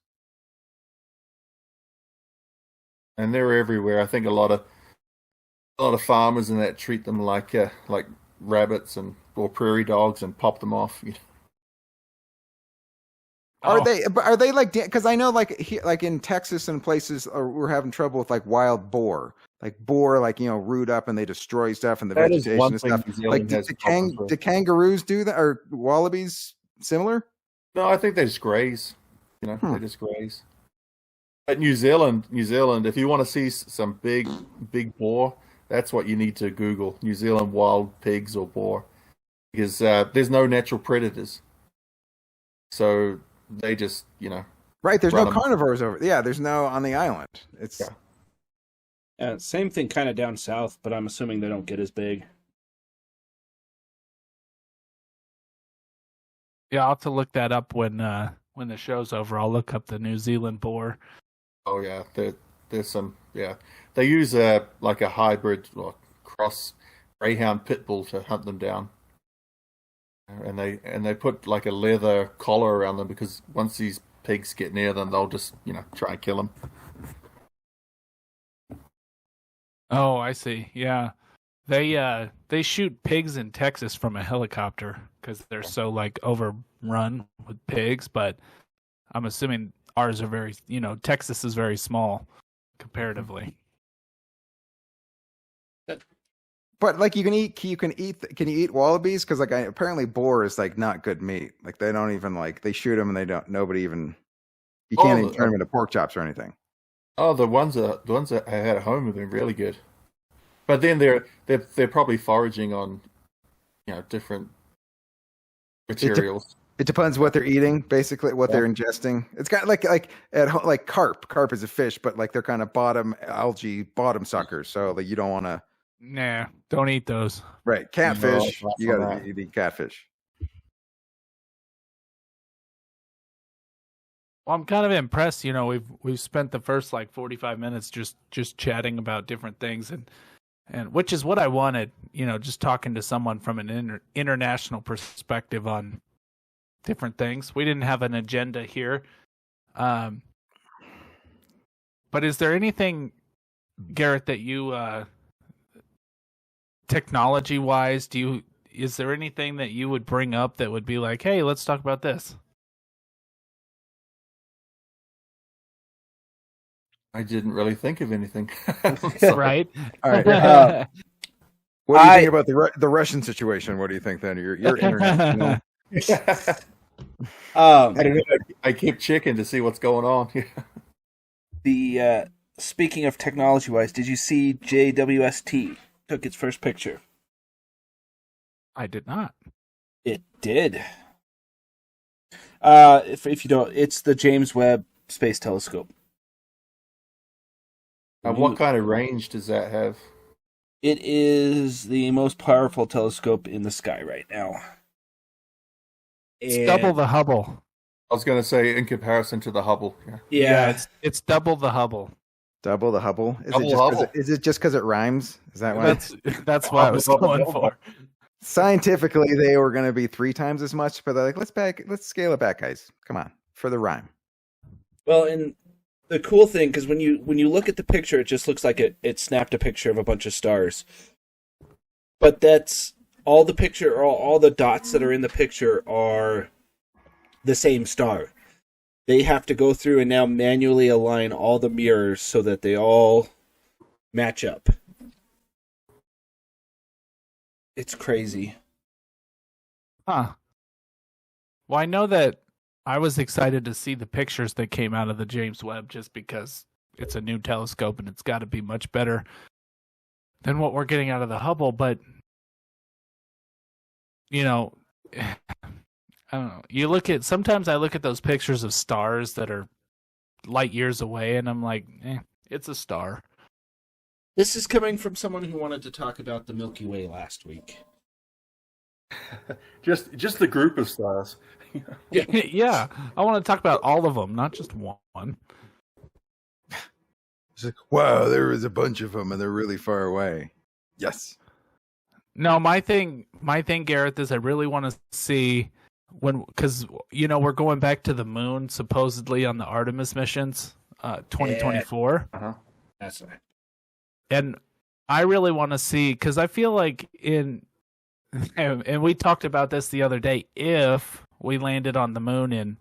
S2: And they're everywhere. I think a lot of farmers and that treat them like rabbits or prairie dogs and pop them off.
S3: Are they like, because I know like in Texas and places we're having trouble with like wild boar. Like boar, root up and they destroy stuff and the
S2: That is
S3: vegetation
S2: one
S3: and
S2: thing
S3: stuff.
S2: New Zealand
S3: Like,
S2: has problems with.
S3: do kangaroos do that, or wallabies similar?
S2: No, I think they just graze. They just graze. But New Zealand, if you want to see some big boar, that's what you need to Google: New Zealand wild pigs or boar, because there's no natural predators. So they just,
S3: right. There's
S2: run
S3: no
S2: them.
S3: carnivores over. Yeah, there's no on the island. It's
S4: Same thing kind of down south, but I'm assuming they don't get as big.
S1: Yeah, I'll have to look that up when the show's over. I'll look up the New Zealand boar.
S2: Oh yeah, there's some. Yeah, they use like a hybrid or cross greyhound pit bull to hunt them down, and they put like a leather collar around them, because once these pigs get near them, they'll just try and kill them.
S1: Oh, I see. Yeah, they shoot pigs in Texas from a helicopter because they're so like overrun with pigs. But I'm assuming ours are very, Texas is very small comparatively.
S3: But like can you eat wallabies? Because like apparently boar is like not good meat. Like they don't even they shoot them and you can't even turn them into pork chops or anything.
S2: Oh, the ones that I had at home have been really good, but then they're probably foraging on different materials.
S3: It depends what they're eating, basically what they're ingesting. It's kind of like at home, like carp. Carp is a fish, but like they're kind of algae bottom suckers. So like you don't want to.
S1: Nah, don't eat those.
S3: Right, catfish.
S2: No,
S3: you got to eat catfish.
S1: Well, I'm kind of impressed. We've spent the first 45 minutes just chatting about different things, and which is what I wanted. Just talking to someone from an international perspective on different things. We didn't have an agenda here, but is there anything, Garrett, that you technology-wise, is there anything that you would bring up that would be like, hey, let's talk about this?
S2: I didn't really think of anything.
S1: Right.
S3: All right. What do you think about the Russian situation? What do you think then? You're international.
S2: I don't know. I keep checking to see what's going on.
S4: The speaking of technology-wise, did you see JWST took its first picture?
S1: I did not.
S4: It did. If you don't, it's the James Webb Space Telescope.
S2: What kind of range does that have?
S4: It is the most powerful telescope in the sky right now.
S1: It's double the Hubble.
S2: I was going to say in comparison to the Hubble.
S4: Yeah,
S1: it's double the Hubble.
S3: Double the Hubble.
S2: Double
S3: Is it just because it rhymes? Is that why?
S1: That's what I was going for.
S3: Scientifically, they were going to be 3 times as much, but they're like, let's scale it back, guys. Come on, for the rhyme.
S4: Well, and the cool thing, because when you look at the picture, it just looks like it snapped a picture of a bunch of stars. But that's all the picture, all the dots that are in the picture are the same star. They have to go through and now manually align all the mirrors so that they all match up. It's crazy.
S1: Huh. Well, I know that I was excited to see the pictures that came out of the James Webb just because it's a new telescope and it's got to be much better than what we're getting out of the Hubble. But, you know, I don't know. Sometimes I look at those pictures of stars that are light years away and I'm like, it's a star.
S4: This is coming from someone who wanted to talk about the Milky Way last week.
S2: just the group of stars.
S1: Yeah, I want to talk about all of them, not just one.
S3: It's like, wow, there was a bunch of them and they're really far away. Yes.
S1: No, my thing, Gareth, is I really want to see because we're going back to the moon supposedly on the Artemis missions, 2024.
S2: Uh-huh.
S4: That's right.
S1: And I really want to see, because I feel like and we talked about this the other day, if we landed on the moon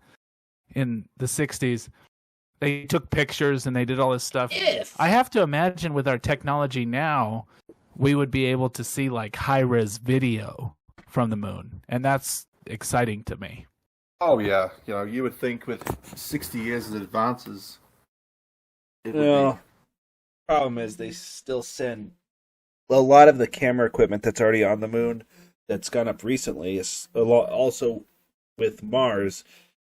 S1: in the 60s, they took pictures and they did all this stuff. I have to imagine with our technology now, we would be able to see like high-res video from the moon. And that's exciting to me.
S2: Oh, yeah. You would think with 60 years of advances, it would be.
S4: Problem is they still send a lot of the camera equipment that's already on the moon that's gone up recently is also with Mars.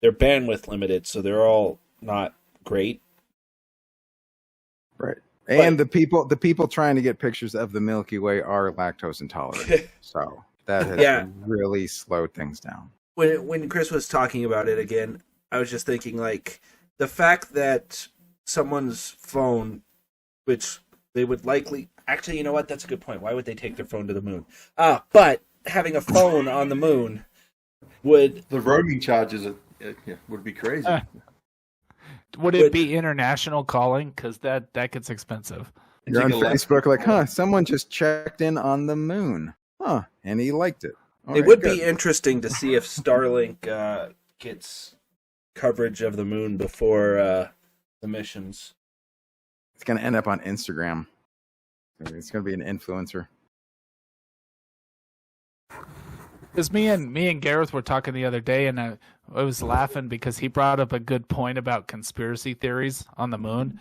S4: They're bandwidth limited, so they're all not great.
S3: Right. And the people trying to get pictures of the Milky Way are lactose intolerant. So that has really slowed things down.
S4: When Chris was talking about it again, I was just thinking like the fact that someone's phone, which they would likely... Actually, you know what? That's a good point. Why would they take their phone to the moon? But having a phone on the moon would...
S2: The roaming charges would be crazy.
S1: Would it be international calling? Because that gets expensive.
S3: You're on Facebook like, someone just checked in on the moon. And he liked it.
S4: It would be interesting to see if Starlink gets coverage of the moon before the missions.
S3: It's going to end up on Instagram. It's going to be an influencer.
S1: Because me and Gareth were talking the other day, and I was laughing because he brought up a good point about conspiracy theories on the moon.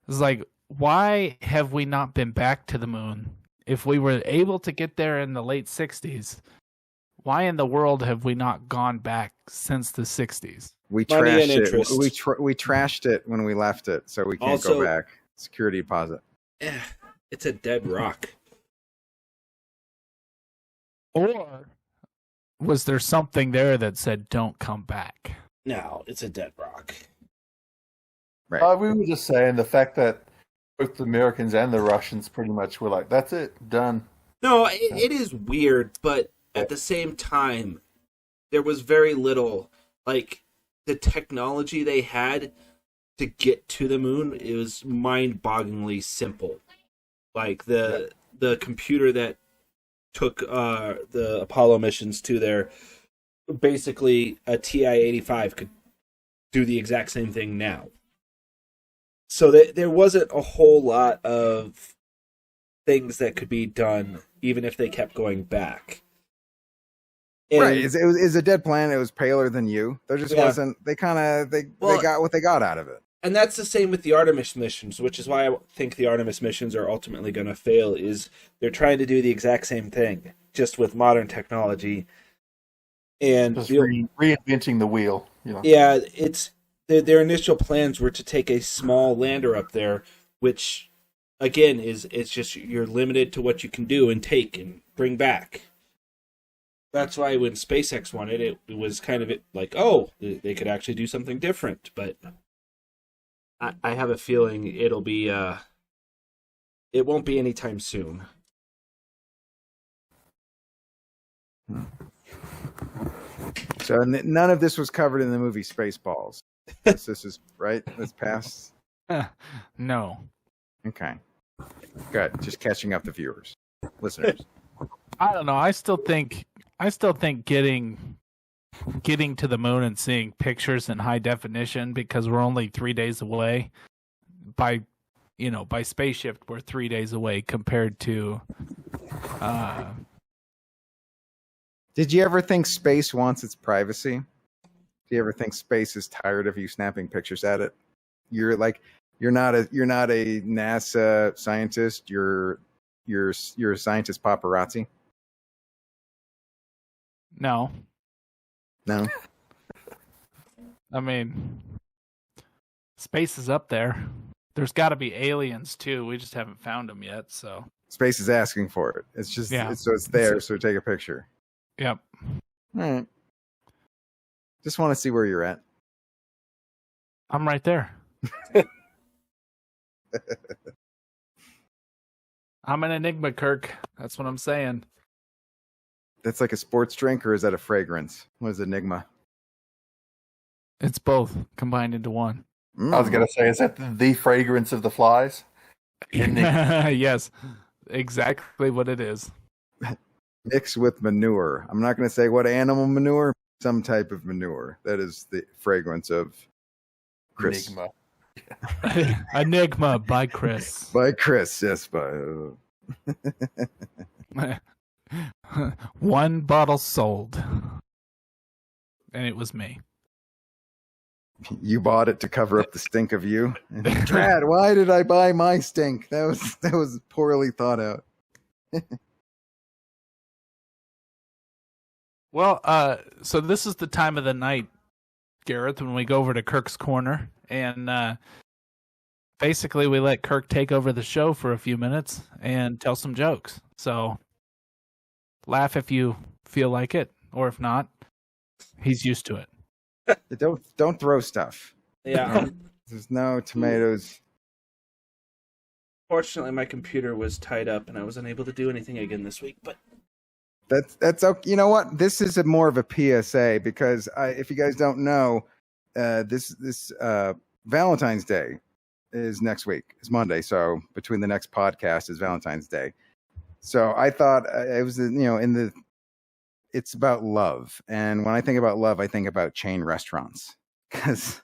S1: It's like, why have we not been back to the moon? If we were able to get there in the late 60s, why in the world have we not gone back since the 60s?
S3: We trashed it. We trashed it when we left it, so we can't go back. Security deposit.
S4: It's a dead rock.
S1: Or was there something there that said, don't come back?
S4: No, it's a dead rock.
S3: Right.
S2: We were just saying the fact that both the Americans and the Russians pretty much were like, that's it, done.
S4: No, it is weird, but at the same time, there was very little, like, the technology they had to get to the moon, it was mind-bogglingly simple. Like the computer that took the Apollo missions to there, basically a TI-85 could do the exact same thing now. So there wasn't a whole lot of things that could be done, even if they kept going back. And,
S3: right, it was a dead planet. It was paler than you. There just wasn't. They got what they got out of it.
S4: And that's the same with the Artemis missions, which is why I think the Artemis missions are ultimately going to fail, is they're trying to do the exact same thing, just with modern technology. And
S2: Just reinventing the wheel.
S4: Yeah, it's their initial plans were to take a small lander up there, which, again, it's just you're limited to what you can do and take and bring back. That's why when SpaceX wanted it, it was kind of like, oh, they could actually do something different. But I have a feeling it won't be anytime soon.
S3: So none of this was covered in the movie Spaceballs. This is right. This past.
S1: No.
S3: Okay. Good. Just catching up the viewers, listeners.
S1: I don't know. I still think getting to the moon and seeing pictures in high definition, because we're only 3 days away. By spaceship, we're 3 days away compared to.
S3: Did you ever think space wants its privacy? Do you ever think space is tired of you snapping pictures at it? You're not a NASA scientist. You're a scientist paparazzi.
S1: No.
S3: No.
S1: I mean, space is up there. There's got to be aliens too. We just haven't found them yet. So
S3: space is asking for it. It's just it's there. So take a picture.
S1: Yep.
S3: All right. Just want to see where you're at.
S1: I'm right there. I'm an enigma, Kirk. That's what I'm saying.
S3: That's like a sports drink, or is that a fragrance? What is Enigma?
S1: It's both combined into one.
S2: I was going to say, is that the fragrance of the flies?
S1: Yes, exactly what it is.
S3: Mixed with manure. I'm not going to say what animal manure, some type of manure. That is the fragrance of Chris.
S2: Enigma.
S1: Enigma by Chris.
S3: By Chris, yes.
S1: One bottle sold. And it was me.
S3: You bought it to cover up the stink of you? Brad, why did I buy my stink? That was poorly thought out.
S1: Well, so this is the time of the night, Gareth, when we go over to Kirk's Corner, and basically we let Kirk take over the show for a few minutes and tell some jokes. So laugh if you feel like it, or if not, he's used to it.
S3: Don't throw stuff.
S4: Yeah.
S3: There's no tomatoes.
S4: Fortunately, my computer was tied up and I wasn't able to do anything again this week, but
S3: that's okay. You know what? This is more of a PSA, because if you guys don't know, this Valentine's Day is next week. It's Monday, so between the next podcast is Valentine's Day. So I thought it was it's about love, and when I think about love, I think about chain restaurants, because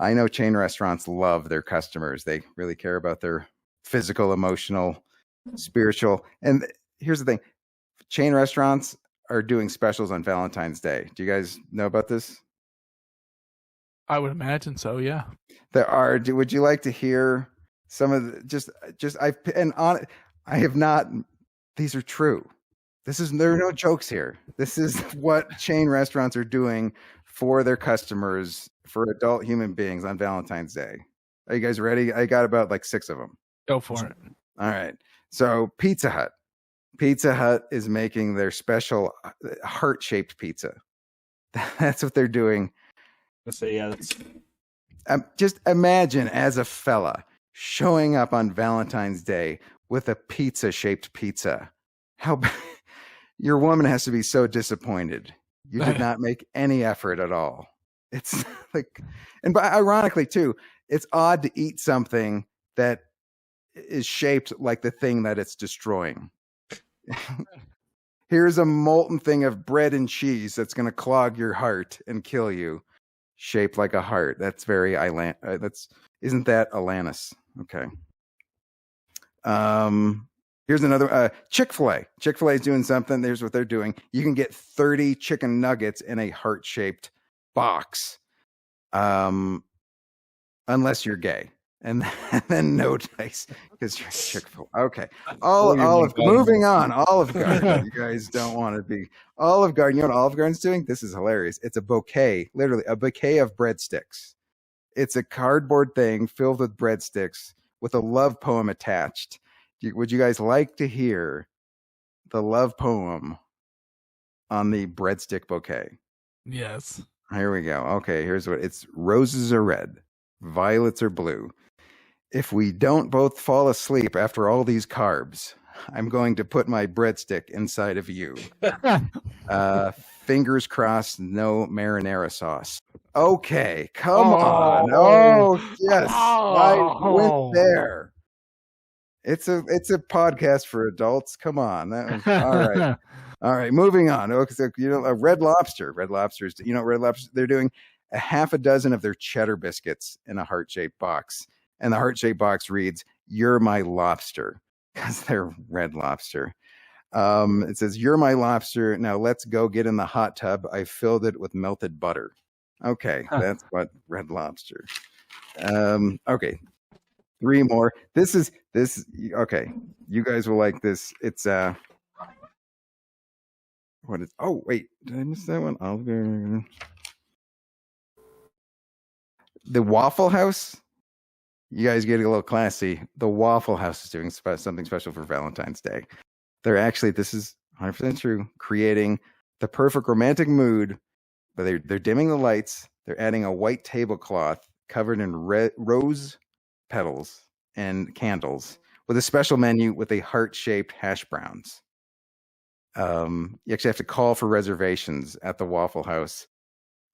S3: I know chain restaurants love their customers. They really care about their physical, emotional, spiritual. And here's the thing. Chain restaurants are doing specials on Valentine's Day. Do you guys know about this?
S1: I would imagine so, yeah.
S3: There are. Would you like to hear some of the, I have not, these are true. There are no jokes here. This is what chain restaurants are doing for their customers, for adult human beings on Valentine's Day. Are you guys ready? I got about 6 of them.
S1: Go for it.
S3: All right. So Pizza Hut is making their special heart-shaped pizza. That's what they're doing.
S4: So yeah, that's...
S3: Just imagine, as a fella, showing up on Valentine's Day with a pizza-shaped pizza. Your woman has to be so disappointed. You did not make any effort at all. It's ironically too, it's odd to eat something that is shaped like the thing that it's destroying. Here's a molten thing of bread and cheese that's going to clog your heart and kill you, shaped like a heart. That's very isn't that Alanis? Okay. Here's another Chick-fil-A. Chick-fil-A is doing something. Here's what they're doing. You can get 30 chicken nuggets in a heart-shaped box. unless you're gay, and then no dice because you're Chick-fil-A. Okay, moving on. Olive Garden. You guys don't want to be Olive Garden. You know what Olive Garden's doing? This is hilarious. It's a bouquet, literally a bouquet of breadsticks. It's a cardboard thing filled with breadsticks with a love poem attached. Would you guys like to hear the love poem on the breadstick bouquet?
S1: Yes.
S3: Here we go. Okay, here's what it's: roses are red, violets are blue. If we don't both fall asleep after all these carbs, I'm going to put my breadstick inside of you. Fingers crossed, no marinara sauce. Okay, come on. Oh, yes. I went there. It's a podcast for adults. Come on. That was, all right. All right, moving on. Okay, so, Red Lobster. Red Lobster's, Red Lobster, they're doing a half a dozen of their cheddar biscuits in a heart-shaped box. And the heart-shaped box reads, "You're my lobster," because they're Red Lobster. It says, "You're my lobster. Now let's go get in the hot tub. I filled it with melted butter." Okay, that's what Red Lobster. Okay, 3 more. This. Okay, you guys will like this. It's what is? Oh wait, did I miss that one? The Waffle House. You guys get a little classy. The Waffle House is doing something special for Valentine's Day. They're actually, this is 100% true, creating the perfect romantic mood, but they're dimming the lights. They're adding a white tablecloth covered in rose petals and candles with a special menu with a heart-shaped hash browns. You actually have to call for reservations at the Waffle House.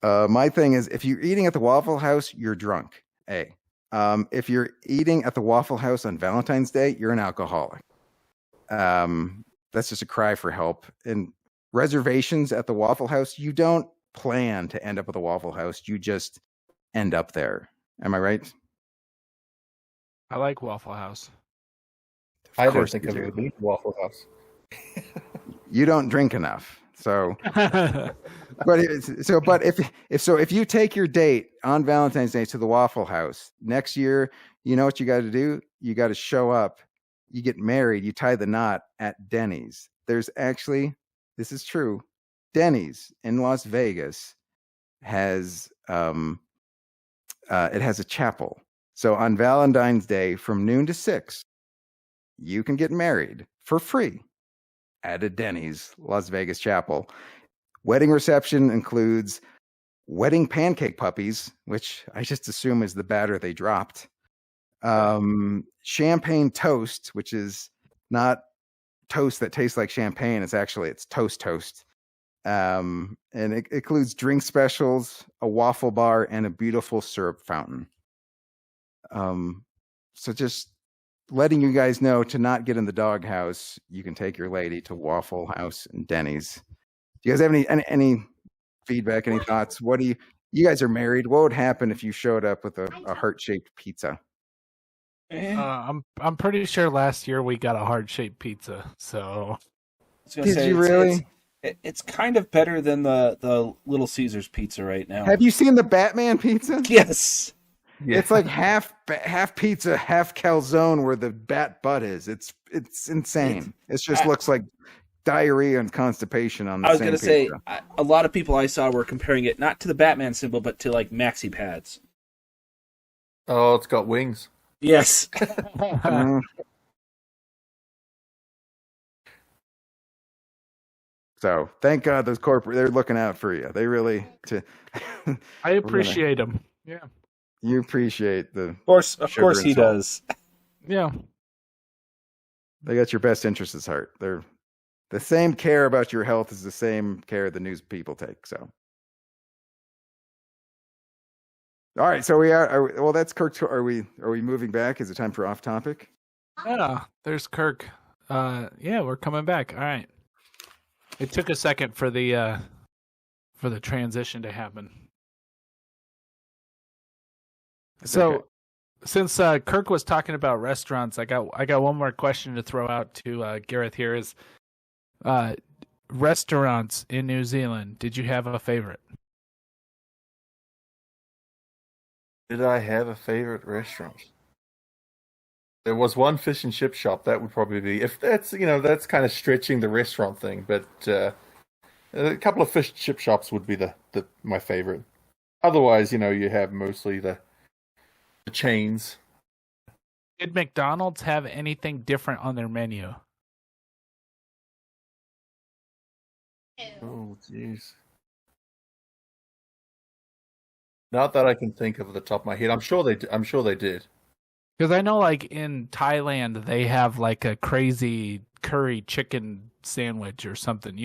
S3: My thing is, if you're eating at the Waffle House, you're drunk. If you're eating at the Waffle House on Valentine's Day, you're an alcoholic. That's just a cry for help. And reservations at the Waffle House, you don't plan to end up at the Waffle House. You just end up there. Am I right?
S1: I like Waffle House.
S2: I don't think I've ever been to Waffle House.
S3: You don't drink enough. So, if you take your date on Valentine's Day to the Waffle House next year, you know what you got to do? You got to show up. You get married. You tie the knot at Denny's. There's actually, this is true, Denny's in Las Vegas has it has a chapel. So on Valentine's Day from noon to 6, you can get married for free at a Denny's Las Vegas chapel. Wedding reception includes wedding pancake puppies, which I just assume is the batter they dropped. Champagne toast, which is not toast that tastes like champagne. It's toast. And it includes drink specials, a waffle bar, and a beautiful syrup fountain. So just letting you guys know to not get in the doghouse, you can take your lady to Waffle House and Denny's. Do you guys have any feedback, any thoughts? What do you guys are married? What would happen if you showed up with a heart-shaped pizza?
S1: I'm pretty sure last year we got a heart-shaped pizza. So
S3: did you really?
S4: It's kind of better than the Little Caesars pizza right now.
S3: Have you seen the Batman pizza?
S4: Yes.
S3: Yeah. It's like half pizza, half calzone where the bat butt is. It's insane. It just looks like diarrhea and constipation on the same pizza. I was going to
S4: say, a lot of people I saw were comparing it not to the Batman symbol, but to like maxi pads.
S2: Oh, it's got wings.
S4: Yes.
S3: So thank God those they're looking out for you. They really.
S1: I appreciate them. Yeah.
S3: You appreciate the.
S4: Of course he does.
S1: Yeah.
S3: They got your best interests at heart. They're the same care about your health as the same care the news people take. So. All right, so we are well, that's Kirk. Are we moving back? Is it time for off topic?
S1: Yeah, there's Kirk. Yeah, we're coming back. All right. It took a second for the transition to happen. So,
S3: okay.
S1: Since Kirk was talking about restaurants, I got one more question to throw out to Gareth here. Is restaurants in New Zealand? Did you have a favorite?
S2: Did I have a favorite restaurant? There was one fish and chip shop. That would probably be, if that's, that's kind of stretching the restaurant thing, but a couple of fish and chip shops would be the my favorite. Otherwise, you have mostly the chains.
S1: Did McDonald's have anything different on their menu?
S2: Oh, jeez. Not that I can think of at the top of my head. I'm sure they did.
S1: Because I know, like, in Thailand, they have, like, a crazy curry chicken sandwich or something.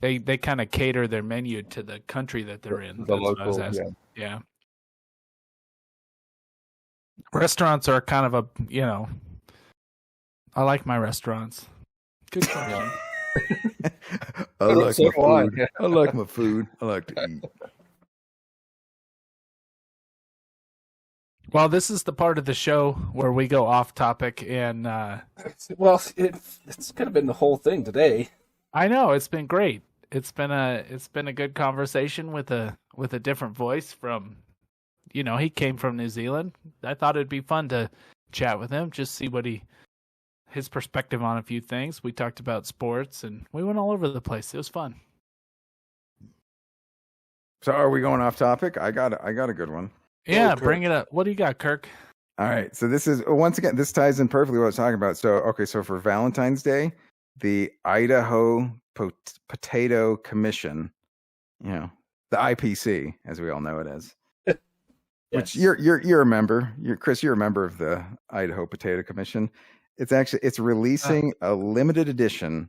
S1: They kind of cater their menu to the country that they're in.
S2: The local,
S1: yeah. Restaurants are kind of I like my restaurants. Good question.
S3: I like my food. I like my food. I like to eat.
S1: Well, this is the part of the show where we go off topic, and
S4: well, it's kind of been the whole thing today.
S1: I know it's been great. It's been a good conversation with a different voice from, he came from New Zealand. I thought it'd be fun to chat with him, just see what his perspective on a few things. We talked about sports, and we went all over the place. It was fun.
S3: So, are we going off topic? I got a good one.
S1: Yeah, bring it up. What do you got, Kirk?
S3: All right. So this is, once again, this ties in perfectly what I was talking about. So for Valentine's Day, the Idaho Potato Commission, the IPC, as we all know it as,
S4: yes.
S3: Which you're a member. Chris, you're a member of the Idaho Potato Commission. It's releasing a limited edition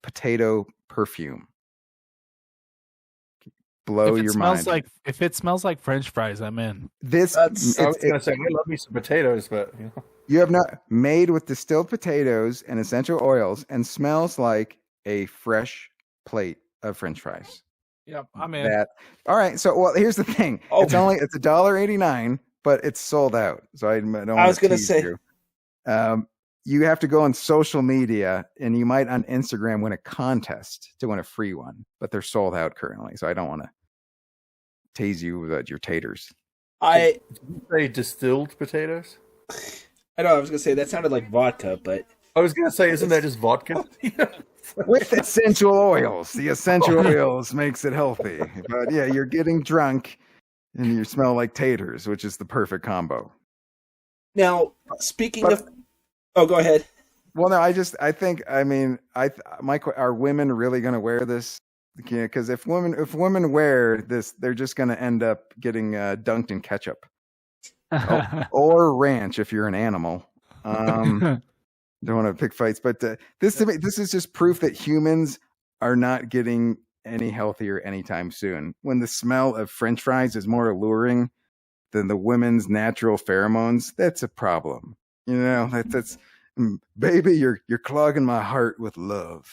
S3: potato perfume. Blow your mind.
S1: If it smells like French fries, I'm in.
S2: I was going to say, I love me some potatoes, but
S3: you have not made with distilled potatoes and essential oils, and smells like a fresh plate of French fries.
S1: Yep, I'm in.
S3: All right. So, well, here's the thing. It's $1.89, but it's sold out. So I don't. I was going to say, you have to go on social media, and you might on Instagram win a contest to win a free one, but they're sold out currently. So I don't want to tease you with your taters.
S2: Did you say distilled potatoes?
S4: I know. I was going to say that sounded like vodka, but
S2: I was going to say, isn't that just vodka?
S3: With essential oils. The essential oils makes it healthy. But yeah, you're getting drunk and you smell like taters, which is the perfect combo.
S4: Now, speaking of... Oh, go ahead.
S3: Well, no, are women really going to wear this? Because if women wear this, they're just going to end up getting dunked in ketchup or ranch if you're an animal. Don't want to pick fights, but this is just proof that humans are not getting any healthier anytime soon. When the smell of French fries is more alluring than the women's natural pheromones, that's a problem. That's baby, you're clogging my heart with love.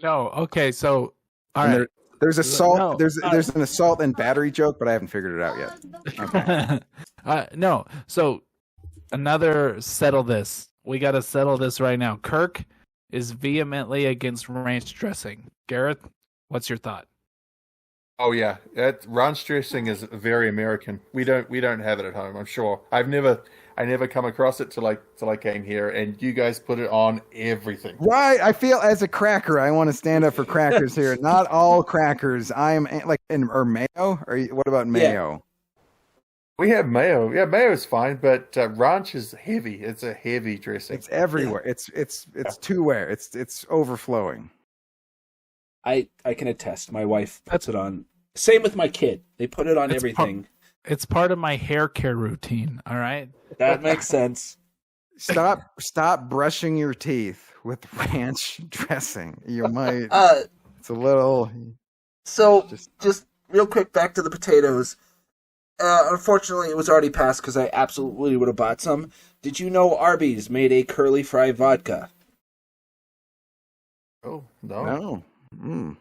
S1: No, okay, so all right.
S3: There's assault. No, there's an assault and battery joke, but I haven't figured it out yet.
S1: Okay. No, so settle this. We got to settle this right now. Kirk is vehemently against ranch dressing. Gareth, what's your thought?
S2: Oh yeah, ranch dressing is very American. We don't have it at home. I'm sure. I never come across it till I came here, and you guys put it on everything.
S3: Right. I feel as a cracker, I want to stand up for crackers here. Not all crackers. I am or mayo. What about mayo?
S2: Yeah. We have mayo. Yeah, mayo is fine, but ranch is heavy. It's a heavy dressing.
S3: It's everywhere. It's two-way. It's overflowing.
S4: I can attest. My wife puts it on. Same with my kid. They put it on everything.
S1: It's part of my hair care routine. All right,
S4: that makes sense.
S3: Stop brushing your teeth with ranch dressing. You might. It's a little.
S4: So just real quick, back to the potatoes. Unfortunately, it was already passed because I absolutely would have bought some. Did you know Arby's made a curly fry vodka?
S2: Oh no.
S3: Mm.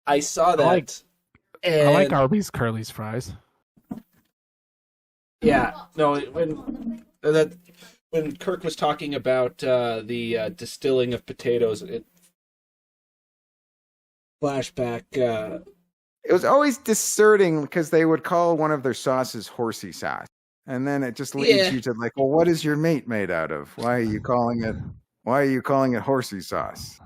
S4: I saw that.
S1: I like Arby's Curly's fries.
S4: Yeah, no. When Kirk was talking about the distilling of potatoes, it flashback.
S3: It was always discerning because they would call one of their sauces horsey sauce. And then it just leads you to like, well, what is your meat made out of? Why are you calling it horsey sauce?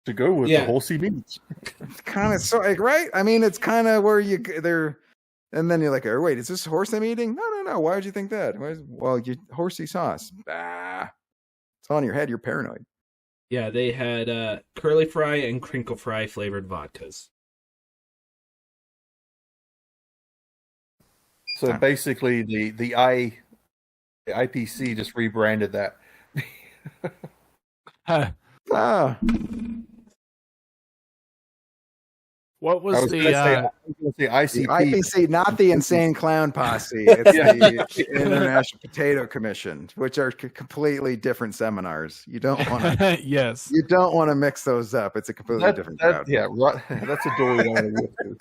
S2: To go with the horsey meat.
S3: It's kind of so like, right? I mean, it's kind of where they're, and then you're like, oh, wait, is this horse I'm eating? No. Why would you think that? Well, you horsey sauce. It's on your head. You're paranoid.
S4: Yeah, they had curly fry and crinkle fry flavored vodkas.
S2: So basically, the IPC just rebranded that.
S1: What was the
S2: ICP?
S3: IPC, not the Insane Clown Posse. It's the International Potato Commission, which are completely different seminars. You don't want to.
S1: Yes.
S3: You don't want to mix those up. It's a completely different crowd.
S2: Yeah, right. That's a door we don't want to go to.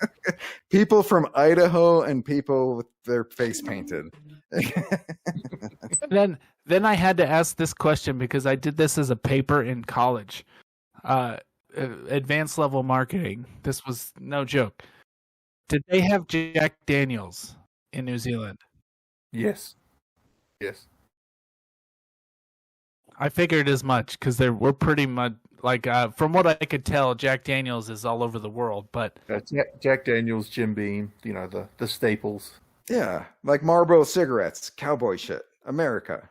S3: People from Idaho and people with their face painted.
S1: Then I had to ask this question because I did this as a paper in college. Advanced level marketing. This was no joke. Did they have Jack Daniels in New Zealand?
S2: Yes.
S1: I figured as much because we're pretty much like from what I could tell, Jack Daniels is all over the world. But
S2: Jack Daniels, Jim Beam, the staples.
S3: Yeah, like Marlboro cigarettes, cowboy shit, America.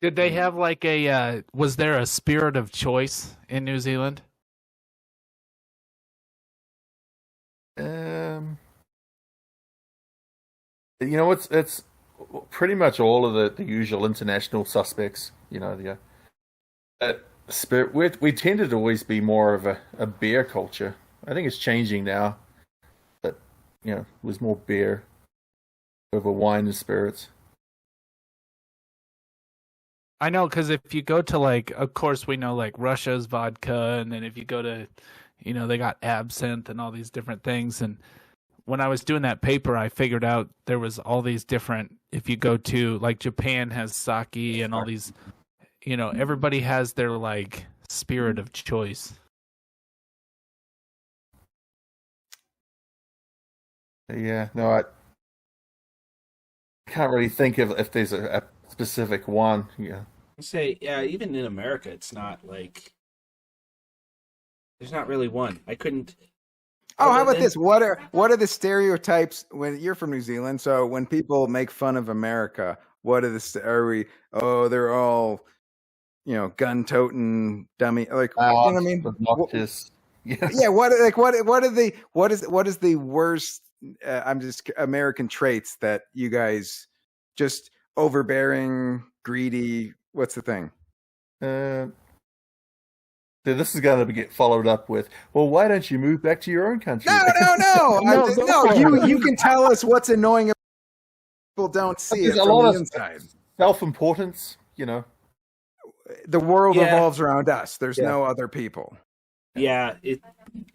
S1: Did they have like was there a spirit of choice in New Zealand?
S2: It's pretty much all of the usual international suspects. Spirit. We tended to always be more of a beer culture. I think it's changing now, but it was more beer over wine and spirits.
S1: I know, because if you go to like, of course we know like Russia's vodka, and then if you go to, they got absinthe and all these different things. And when I was doing that paper, I figured out there was all these different. If you go to like Japan has sake and all these, everybody has their like spirit of choice.
S2: Yeah, no, I can't really think of if there's a specific one.
S4: Even in America, it's not like there's not really one. I couldn't.
S3: Oh, how about this? What are the stereotypes when you're from New Zealand? So when people make fun of America, what they're all, gun-toting dummy. Like, you know what I mean?
S2: Obnoxious.
S3: Yeah. What is the worst? American traits that you guys just overbearing, greedy. What's the thing?
S2: This is going to get followed up with, well, why don't you move back to your own country?
S3: No. You can tell us what's annoying. People don't see it from the inside.
S2: Self-importance,
S3: The world revolves around us. There's no other people.
S4: Yeah,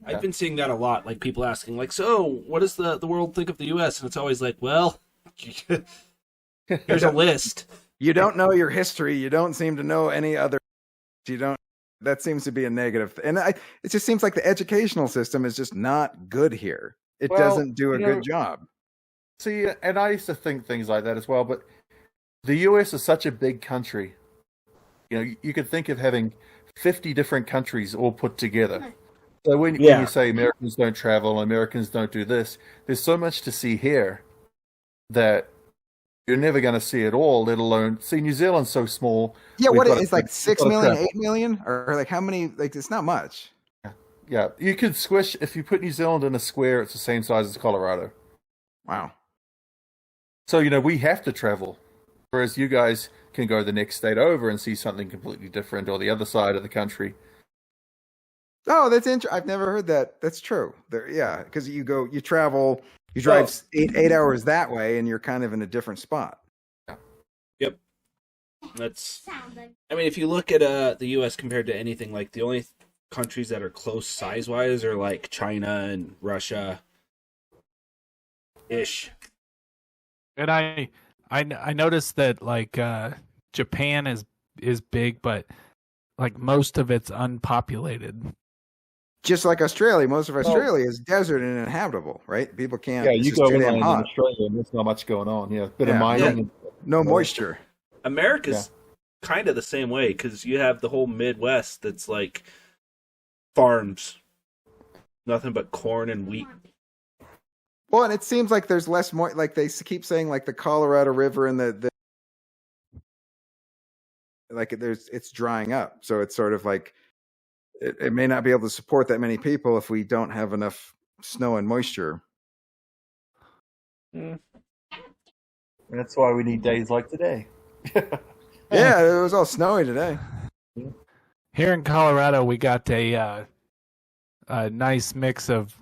S4: I've been seeing that a lot. Like people asking, like, so what does the world think of the U.S.? And it's always like, well, here's a list.
S3: You don't know your history. You don't seem to know any other. That seems to be a negative. And it just seems like the educational system is just not good here. It doesn't do a good job.
S2: See, and I used to think things like that as well. But the U.S. is such a big country. You could think of having 50 different countries all put together. So when you say Americans don't travel, Americans don't do this, there's so much to see here that you're never going to see it all, let alone see New Zealand's so small.
S3: Yeah, it's like 6 million, 8 million, or like how many? Like it's not much.
S2: Yeah, you could squish if you put New Zealand in a square. It's the same size as Colorado.
S3: Wow.
S2: So we have to travel, whereas you guys can go the next state over and see something completely different, or the other side of the country.
S3: Oh, that's interesting. I've never heard that. That's true. Because you travel. You drive 8 hours that way, and you're kind of in a different spot.
S4: Yep. If you look at the U.S. compared to anything, like the only countries that are close size-wise are like China and Russia. Ish.
S1: And I noticed that like Japan is big, but like most of it's unpopulated.
S3: just like Australia, most of Australia is desert and uninhabitable, right? People can't.
S2: Yeah,
S3: it's
S2: you
S3: just
S2: go
S3: too damn
S2: inland in
S3: hot.
S2: Australia, and there's not much going on. Yeah, bit of
S3: Yeah.
S2: mining.
S3: No moisture.
S4: America's kind of the same way because you have the whole Midwest that's like farms, nothing but corn and wheat.
S3: Well, and it seems like there's less like they keep saying like the Colorado River and the like it's drying up. So it's sort of like it may not be able to support that many people if we don't have enough snow and moisture.
S2: And that's why we need days like today.
S3: Yeah, it was all snowy today.
S1: Here in Colorado, we got a nice mix of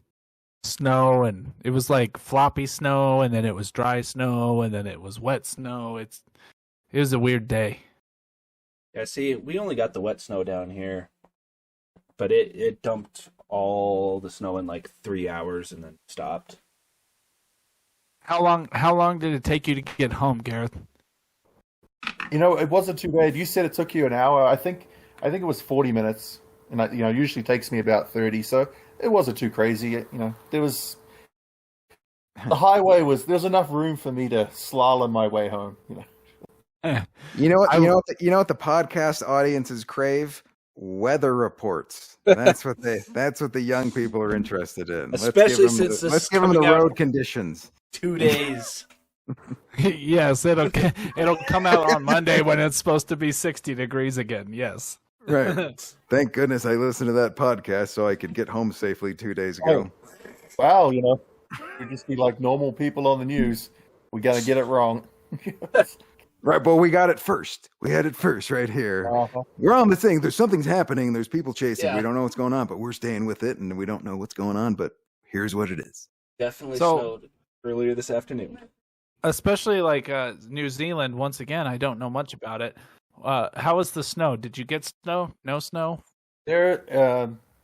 S1: snow, and it was like floppy snow, and then it was dry snow, and then it was wet snow. It was a weird day.
S4: Yeah, see, we only got the wet snow down here, but it dumped all the snow in like 3 hours and then stopped.
S1: How long did it take you to get home, Gareth?
S2: It wasn't too bad. You said it took you an hour. I think it was 40 minutes, and it usually takes me about 30. So it wasn't too crazy. There was there was enough room for me to slalom my way home.
S3: You know what the podcast audiences crave? Weather reports. That's what the young people are interested in.
S4: Especially
S3: let's give them the road conditions.
S4: 2 days.
S1: Yes, it'll come out on Monday when it's supposed to be 60 degrees again. Yes.
S3: Right. Thank goodness I listened to that podcast so I could get home safely 2 days ago.
S2: Wow, we just be like normal people on the news. We got to get it wrong.
S3: Right, but we got it first. We had it first right here.
S2: Uh-huh.
S3: We're on the thing. There's something's happening. There's people chasing.
S4: Yeah.
S3: We don't know what's going on, but we're staying with it, and we don't know what's going on, but here's what it is.
S4: Definitely snowed earlier this afternoon.
S1: Especially like New Zealand, once again, I don't know much about it. How was the snow? Did you get snow? No snow?
S2: There,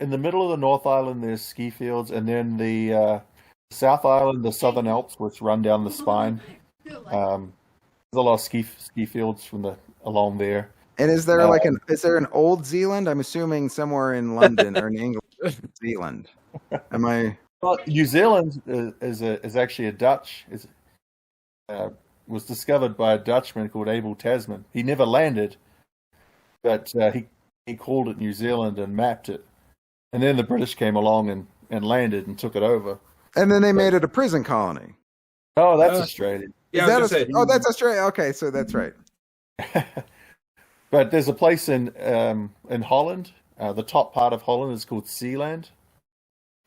S2: in the middle of the North Island, there's ski fields, and then the South Island, the Southern Alps, which run down the spine. There's a lot of ski fields along there.
S3: And is there is there an old Zealand? I'm assuming somewhere in London or in England. Zealand. Am I?
S2: Well, New Zealand is actually a Dutch. Was discovered by a Dutchman called Abel Tasman. He never landed, but he called it New Zealand and mapped it. And then the British came along and landed and took it over.
S3: And then they made it a prison colony.
S2: Oh, that's Australia.
S4: Yeah,
S3: that's Australia. Okay, so that's right.
S2: But there's a place in Holland. The top part of Holland is called Sealand.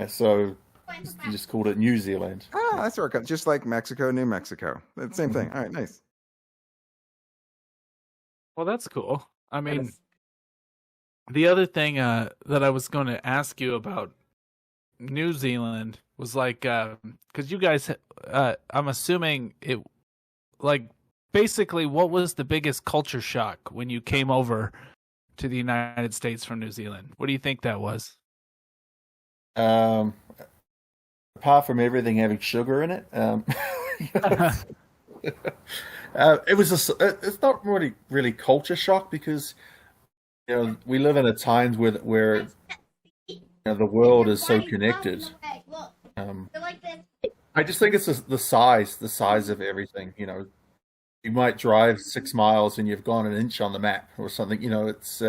S2: So you just called it New Zealand.
S3: Oh, that's where it comes. Just like Mexico, New Mexico. The same thing. All right, nice.
S1: Well, that's cool. I mean, the other thing that I was going to ask you about New Zealand was like, because you guys, I'm assuming it, like, basically, what was the biggest culture shock when you came over to the United States from New Zealand? What do you think that was?
S2: Apart from everything having sugar in it, it's not really culture shock because we live in a time where the world is so connected. I just think it's the size of everything. You might drive 6 miles and you've gone an inch on the map or something. It's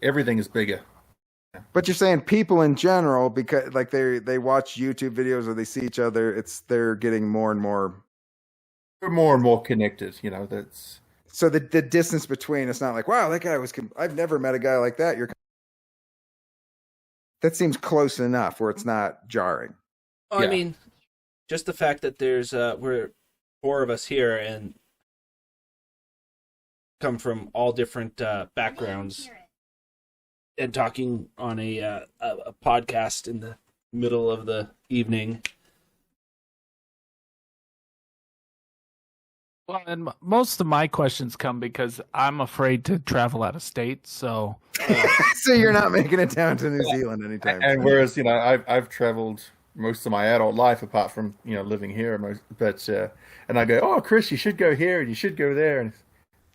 S2: everything is bigger.
S3: But you're saying people in general, because like they watch YouTube videos or they see each other, they're getting more and more.
S2: We're more and more connected. That's
S3: so the distance between. It's not like, wow, that guy was. I've never met a guy like that. That seems close enough where it's not jarring.
S4: Well, I mean, just the fact that there's we're 4 of us here and come from all different backgrounds. And talking on a podcast in the middle of the evening.
S1: Well, and most of my questions come because I'm afraid to travel out of state. So,
S3: so you're not making it down to New Zealand anytime.
S2: And whereas I've traveled most of my adult life, apart from living here, and I go, oh, Chris, you should go here and you should go there, and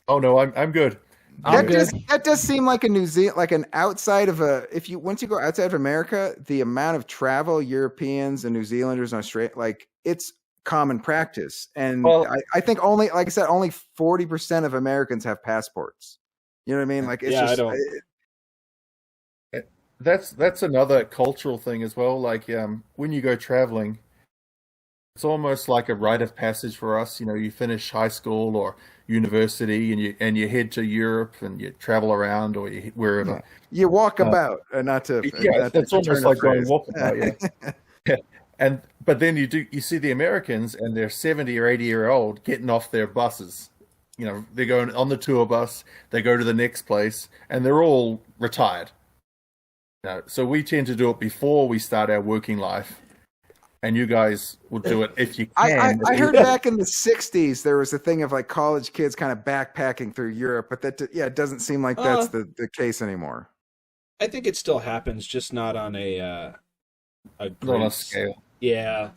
S2: oh no, I'm good.
S1: I'm good.
S3: That does seem like a New Zealand, like an outside of a. Once you go outside of America, the amount of travel Europeans and New Zealanders and Australia, like it's common practice. And
S2: Well-
S3: I think only, like I said, only 40% of Americans have passports. You know what I mean? Like it's
S4: Yeah, I
S3: just.
S4: don't-
S2: That's another cultural thing as well. Like when you go traveling, it's almost like a rite of passage for us. You know, you finish high school or university, and you head to Europe and you travel around or wherever.
S3: You walk about, not to.
S2: Yeah,
S3: not to
S2: it's almost
S3: return the
S2: like going
S3: phrase.
S2: walkabout. Yeah. But then you see the Americans and they're 70 or 80-year-old getting off their buses. You know, they're going on the tour bus. They go to the next place, and they're all retired. So we tend to do it before we start our working life, and you guys will do it if you can.
S3: I heard back in the 60s there was a thing of like college kids kind of backpacking through Europe, but it doesn't seem like that's the case anymore.
S4: I think it still happens, just not on a
S2: Not on a scale.
S4: Yeah.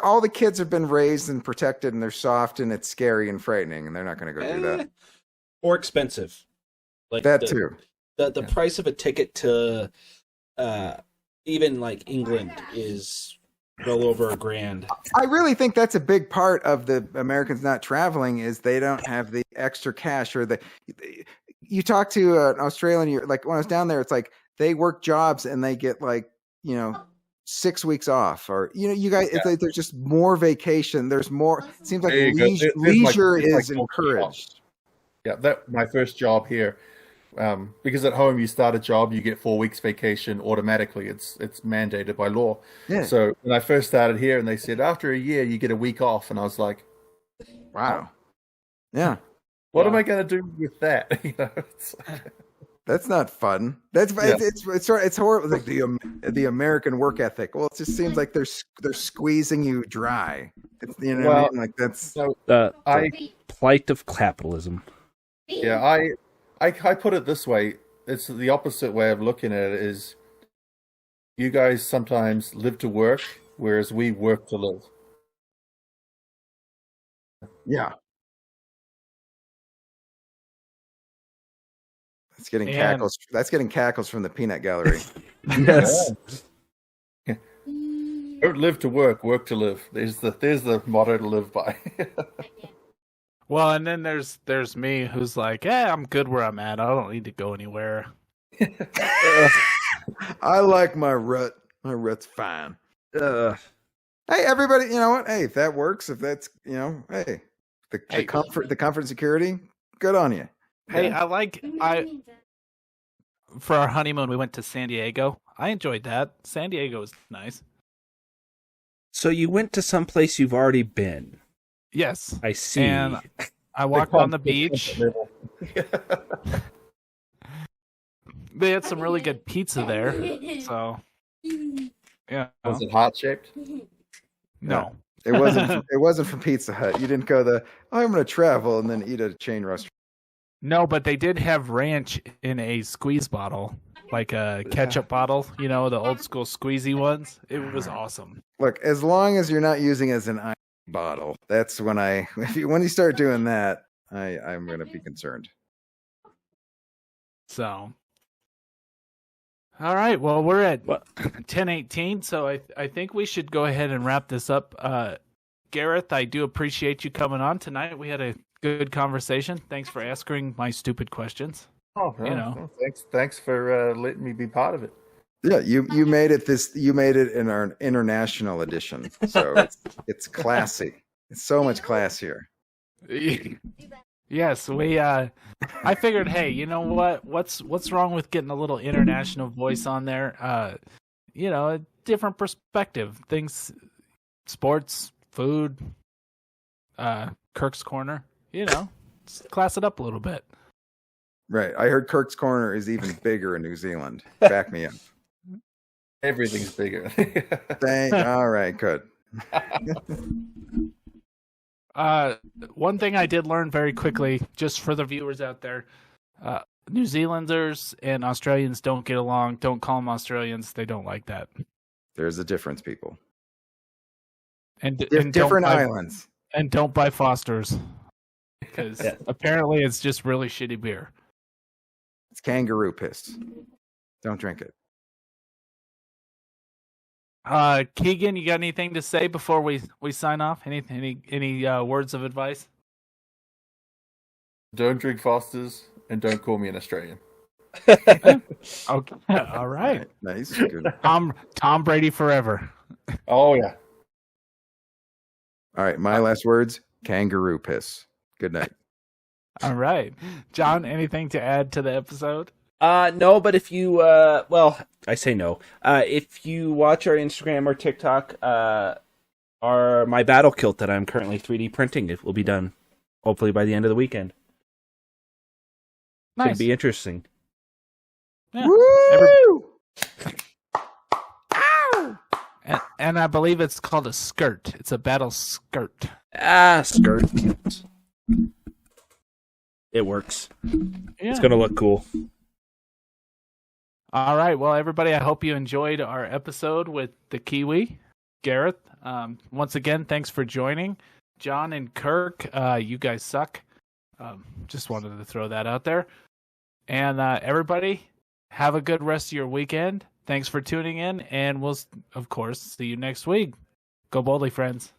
S3: All the kids have been raised and protected, and they're soft, and it's scary and frightening, and they're not going to go do that.
S4: Or expensive. Like
S3: That too.
S4: The price of a ticket to even like England is well over $1,000.
S3: I really think that's a big part of the Americans not traveling is they don't have the extra cash or you talk to an Australian, like when I was down there, it's like they work jobs and they get like, 6 weeks off, or you guys, it's like there's just more vacation. There's more. It seems like leisure is encouraged.
S2: Yeah, that my first job here. Because at home you start a job, you get 4 weeks vacation automatically. It's mandated by law.
S3: Yeah.
S2: So when I first started here, and they said after a year you get a week off, and I was like,
S3: wow, yeah.
S2: What am I going to do with that? It's like,
S3: that's not fun. It's horrible. Like the American work ethic. Well, it just seems like they're squeezing you dry. What I mean? Like that's
S4: the plight of capitalism.
S2: Yeah, I put it this way. It's the opposite way of looking at it is you guys sometimes live to work, whereas we work to live.
S3: Yeah. That's getting cackles from the peanut gallery.
S4: Yes.
S2: Don't live to work, work to live. There's the motto to live by.
S1: Well, and then there's me who's like, I'm good where I'm at. I don't need to go anywhere.
S3: I like my rut. My rut's fine. Hey, everybody, you know what? Hey, if that works, if that's, hey, the comfort and security, good on you.
S1: Hey, for our honeymoon, we went to San Diego. I enjoyed that. San Diego was nice.
S4: So you went to some place you've already been.
S1: Yes.
S4: I see.
S1: And I walked on the beach. They had some really good pizza there. So, yeah.
S2: Was it heart-shaped?
S1: No.
S3: It wasn't from Pizza Hut. You didn't go I'm going to travel and then eat at a chain restaurant.
S1: No, but they did have ranch in a squeeze bottle, like a ketchup bottle, the old school squeezy ones. It was awesome.
S3: Look, as long as you're not using it as an ice bottle, that's when when you start doing that, I'm going to be concerned.
S1: So, all right. Well, we're at 10:18, so I think we should go ahead and wrap this up. Gareth, I do appreciate you coming on tonight. We had a good conversation. Thanks for answering my stupid questions.
S2: Oh, thanks for letting me be part of it.
S3: Yeah, you made it You made it in our international edition, so it's classy. It's so much classier.
S1: Yes, we. I figured, hey, you know what? What's wrong with getting a little international voice on there? A different perspective. Things, sports, food, Kirk's Corner. Class it up a little bit.
S3: Right. I heard Kirk's Corner is even bigger in New Zealand. Back me up.
S2: Everything's bigger.
S3: All right, good.
S1: One thing I did learn very quickly, just for the viewers out there, New Zealanders and Australians don't get along. Don't call them Australians. They don't like that.
S3: There's a difference, people.
S1: And
S3: different islands.
S1: And don't buy Fosters. because apparently it's just really shitty beer.
S3: It's kangaroo piss. Don't drink it.
S1: Keegan, you got anything to say before we sign off? Any words of advice?
S2: Don't drink Fosters and don't call me an Australian.
S1: Okay, all right.
S3: Nice. Good.
S1: Tom Brady forever.
S2: Oh yeah.
S3: All right, my last words, kangaroo piss. Good night.
S1: All right. John, anything to add to the episode?
S4: No, but if you, well, I say no. If you watch our Instagram or TikTok, my battle kilt that I'm currently 3D printing, it will be done hopefully by the end of the weekend.
S1: Nice.
S4: Should be interesting.
S1: Yeah.
S3: Woo!
S1: And I believe it's called a skirt. It's a battle skirt.
S4: Skirt. It works.
S1: Yeah.
S4: It's gonna look cool.
S1: All right. Well, everybody, I hope you enjoyed our episode with the Kiwi, Gareth. Once again, thanks for joining. John and Kirk, you guys suck. Just wanted to throw that out there. And everybody, have a good rest of your weekend. Thanks for tuning in, and we'll, of course, see you next week. Go boldly, friends.